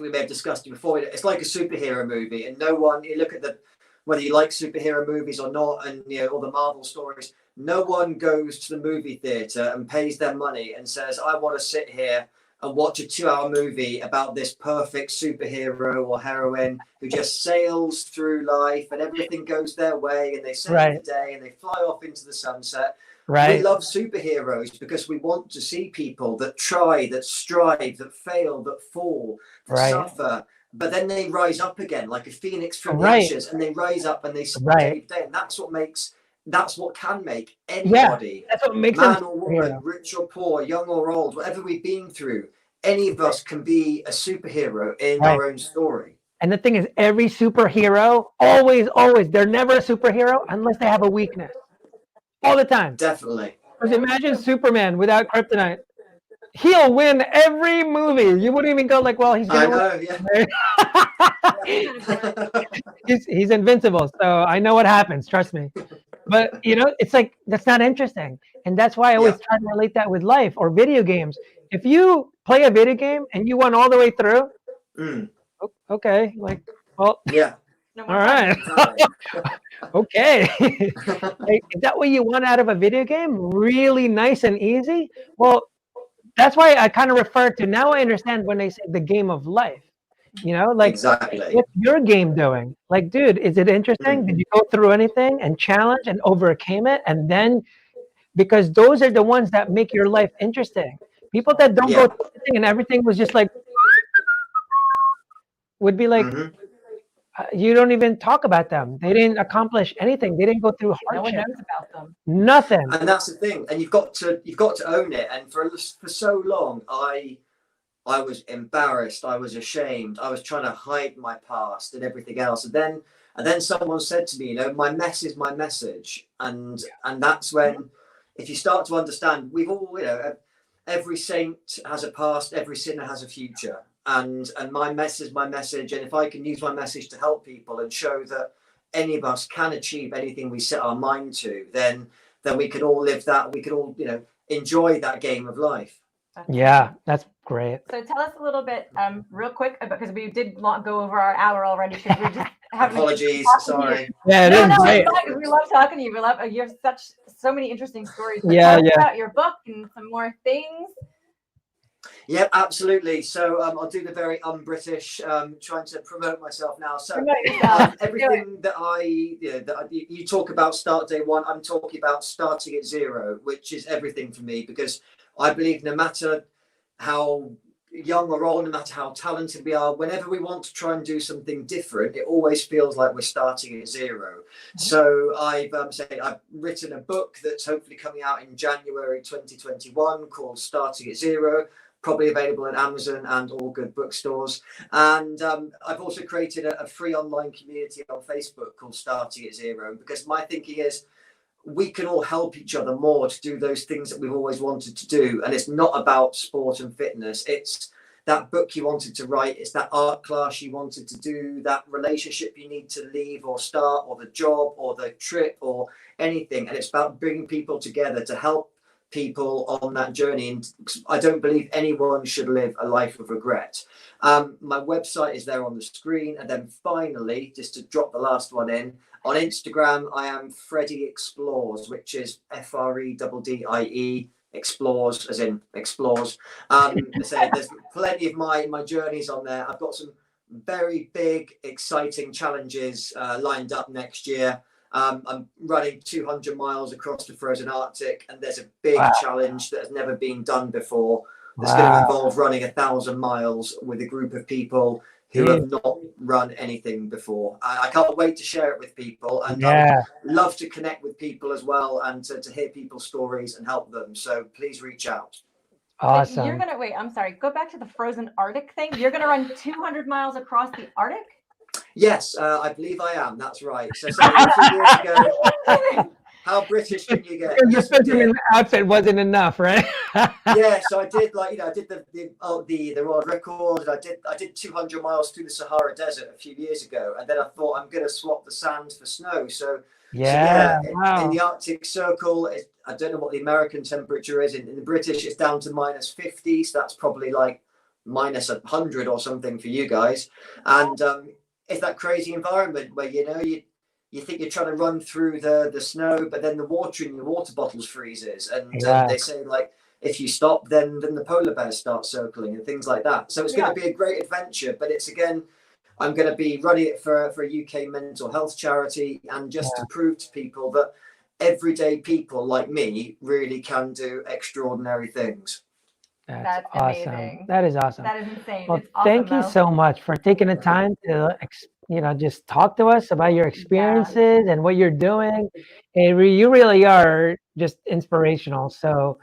we may have discussed it before. It's like a superhero movie, and you look at whether you like superhero movies or not, and all the Marvel stories. No one goes to the movie theater and pays their money and says, "I want to sit here and watch a 2-hour movie about this perfect superhero or heroine who just sails through life and everything goes their way and they save the day and they fly off into the sunset." We love superheroes because we want to see people that try, that strive, that fail, that fall, that suffer, but then they rise up again like a phoenix from the ashes, and they rise up and they save the day. And that's what can make anybody, that's what makes man or woman, rich or poor, young or old, whatever we've been through, any of us can be a superhero in our own story. And the thing is, every superhero, always, they're never a superhero unless they have a weakness. All the time. Definitely. Because imagine Superman without kryptonite. he'll win every movie. You wouldn't even go like, well, he's I gonna know, win. yeah. He's invincible. So I know what happens. Trust me. But it's like that's not interesting, and that's why I always try to relate that with life or video games. If you play a video game and you won all the way through, okay, like, well, Yeah. No all more right, Exactly. okay. Like, is that what you want out of a video game? Really nice and easy? Well, that's why I kind of refer to, now I understand when they say the game of life. Like, Exactly. what's your game doing? Like, dude, is it interesting? Did you go through anything and challenge and overcame it? And then, because those are the ones that make your life interesting. People that don't go through anything and everything was just like, would be like, you don't even talk about them. They didn't accomplish anything. They didn't go through No one hardship. knows about them. Nothing. And that's the thing. And you've got to own it. And for so long, I was embarrassed. I was ashamed. I was trying to hide my past and everything else. And then someone said to me, my mess is my message. And that's when, if you start to understand, we've all, every saint has a past, every sinner has a future. And my mess is my message. And if I can use my message to help people and show that any of us can achieve anything we set our mind to, then we can all live that. We can all, enjoy that game of life. Yeah, that's great. So tell us a little bit, real quick, because we did go over our hour already. Because we're just having Apologies, sorry. Yeah, No, it's great. it's fine, 'cause we love talking to you. You have so many interesting stories. But Yeah, tell us yeah. about your book and some more things. Yeah, absolutely. So I'll do the very un-British, trying to promote myself now. So Promote yourself. everything that you talk about start day one, I'm talking about starting at zero, which is everything for me, because I believe no matter how young or old, no matter how talented we are, whenever we want to try and do something different, it always feels like we're starting at zero. So I've written a book that's hopefully coming out in January 2021 called Starting at Zero, probably available at Amazon and all good bookstores. And I've also created a free online community on Facebook called Starting at Zero, because my thinking is we can all help each other more to do those things that we've always wanted to do. And it's not about sport and fitness. It's that book you wanted to write. It's that art class you wanted to do, that relationship you need to leave or start, or the job or the trip or anything. And it's about bringing people together to help people on that journey. And I don't believe anyone should live a life of regret. My website is there on the screen. And then finally, just to drop the last one in, on Instagram, I am Freddie Explores, which is FREDDIE, explores, as in explores. So there's plenty of my journeys on there. I've got some very big, exciting challenges lined up next year. I'm running 200 miles across the frozen Arctic, and there's a big challenge that has never been done before. That's going to involve running 1,000 miles with a group of people who have not run anything before. I can't wait to share it with people, and I would love to connect with people as well, and to hear people's stories and help them. So please reach out. Awesome. You're gonna go back to the frozen Arctic thing. You're gonna run 200 miles across the Arctic? Yes, I believe I am. That's right. So 2 years ago, how British can you get? Your specimen outfit wasn't enough, right? Yeah, so I did I did the world record. I did 200 miles through the Sahara Desert a few years ago, and then I thought I'm going to swap the sand for snow. So in the Arctic Circle, I don't know what the American temperature is. In the British, it's down to -50, so that's probably like -100 or something for you guys. And it's that crazy environment where you think you're trying to run through the snow, but then the water in your water bottles freezes, and they say like if you stop, then the polar bears start circling and things like that. So it's going to be a great adventure, but it's I'm going to be running it for a UK mental health charity, and just to prove to people that everyday people like me really can do extraordinary things. That's awesome. amazing. That is awesome. That is insane. Well, It's awesome, thank you so much for taking the time to just talk to us about your experiences and what you're doing. You really are just inspirational. So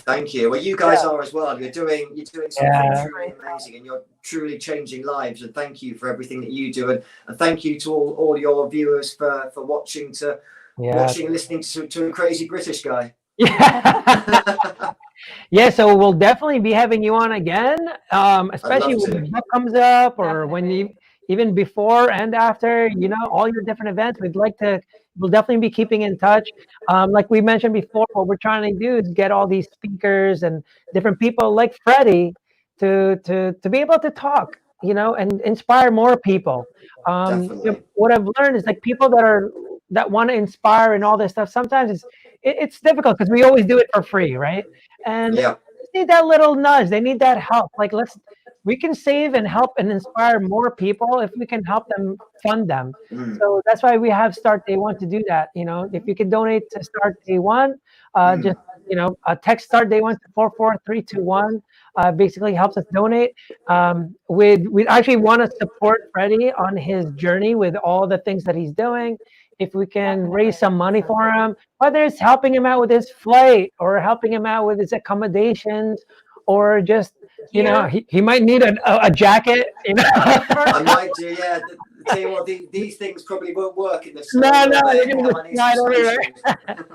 thank you. Well, you guys are as well. You're doing something truly amazing, and you're truly changing lives. And thank you for everything that you do, and thank you to all your viewers for watching and listening to a crazy British guy. Yeah. Yeah, so we'll definitely be having you on again, especially love when to. the book comes up, or when you, Definitely. even before and after, all your different events. We'll definitely be keeping in touch. Like we mentioned before, what we're trying to do is get all these speakers and different people like Freddie to be able to talk, and inspire more people. Definitely. What I've learned is like people that want to inspire and all this stuff. Sometimes it's difficult because we always do it for free, right? And they Yeah. just need that little nudge. They need that help. Like we can save and help and inspire more people if we can help them fund them. Mm. So that's why we have Start Day One to do that. If you can donate to Start Day One, just text Start Day One to 44321. Basically helps us donate. We actually want to support Freddie on his journey with all the things that he's doing. If we can raise some money for him, whether it's helping him out with his flight or helping him out with his accommodations, or just Here. he might need a jacket. I might do, yeah. Tell you what, these things probably won't work in the snow. No, will they? you're gonna I go might need slide some over there. snowshoes.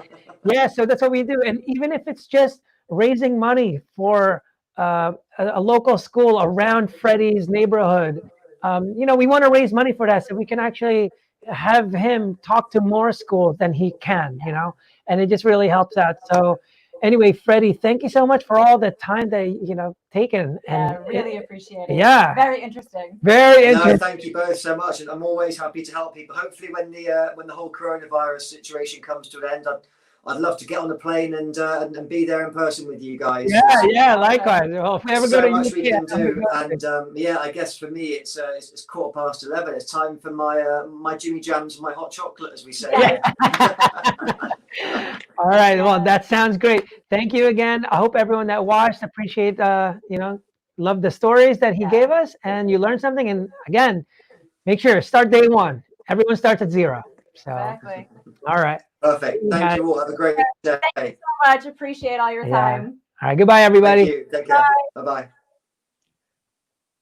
Yeah, so that's what we do. And even if it's just raising money for a local school around Freddie's neighborhood, we want to raise money for that so we can actually have him talk to more schools than he can, and it just really helps out. So anyway, Freddie, thank you so much for all the time that taken. Yeah, And really appreciate it. yeah, Very interesting. very No, interesting. thank you both so much, and I'm always happy to help people. Hopefully, when the whole coronavirus situation comes to an end, I'd love to get on a plane and be there in person with you guys. Yeah, likewise. Well, if we ever go So to much UK, we can do, and yeah, I guess for me it's 11:15. It's time for my Jimmy Jams and my hot chocolate, as we say. All right. Well, that sounds great. Thank you again. I hope everyone that watched appreciate, love the stories that he gave us, and you learned something. And again, make sure Start Day One. Everyone starts at 0. So, Exactly. all right. Perfect. Thank you all. Have a great day. Thank you so much. Appreciate all your time. All right. Goodbye, everybody. Thank you. Take care. Bye bye.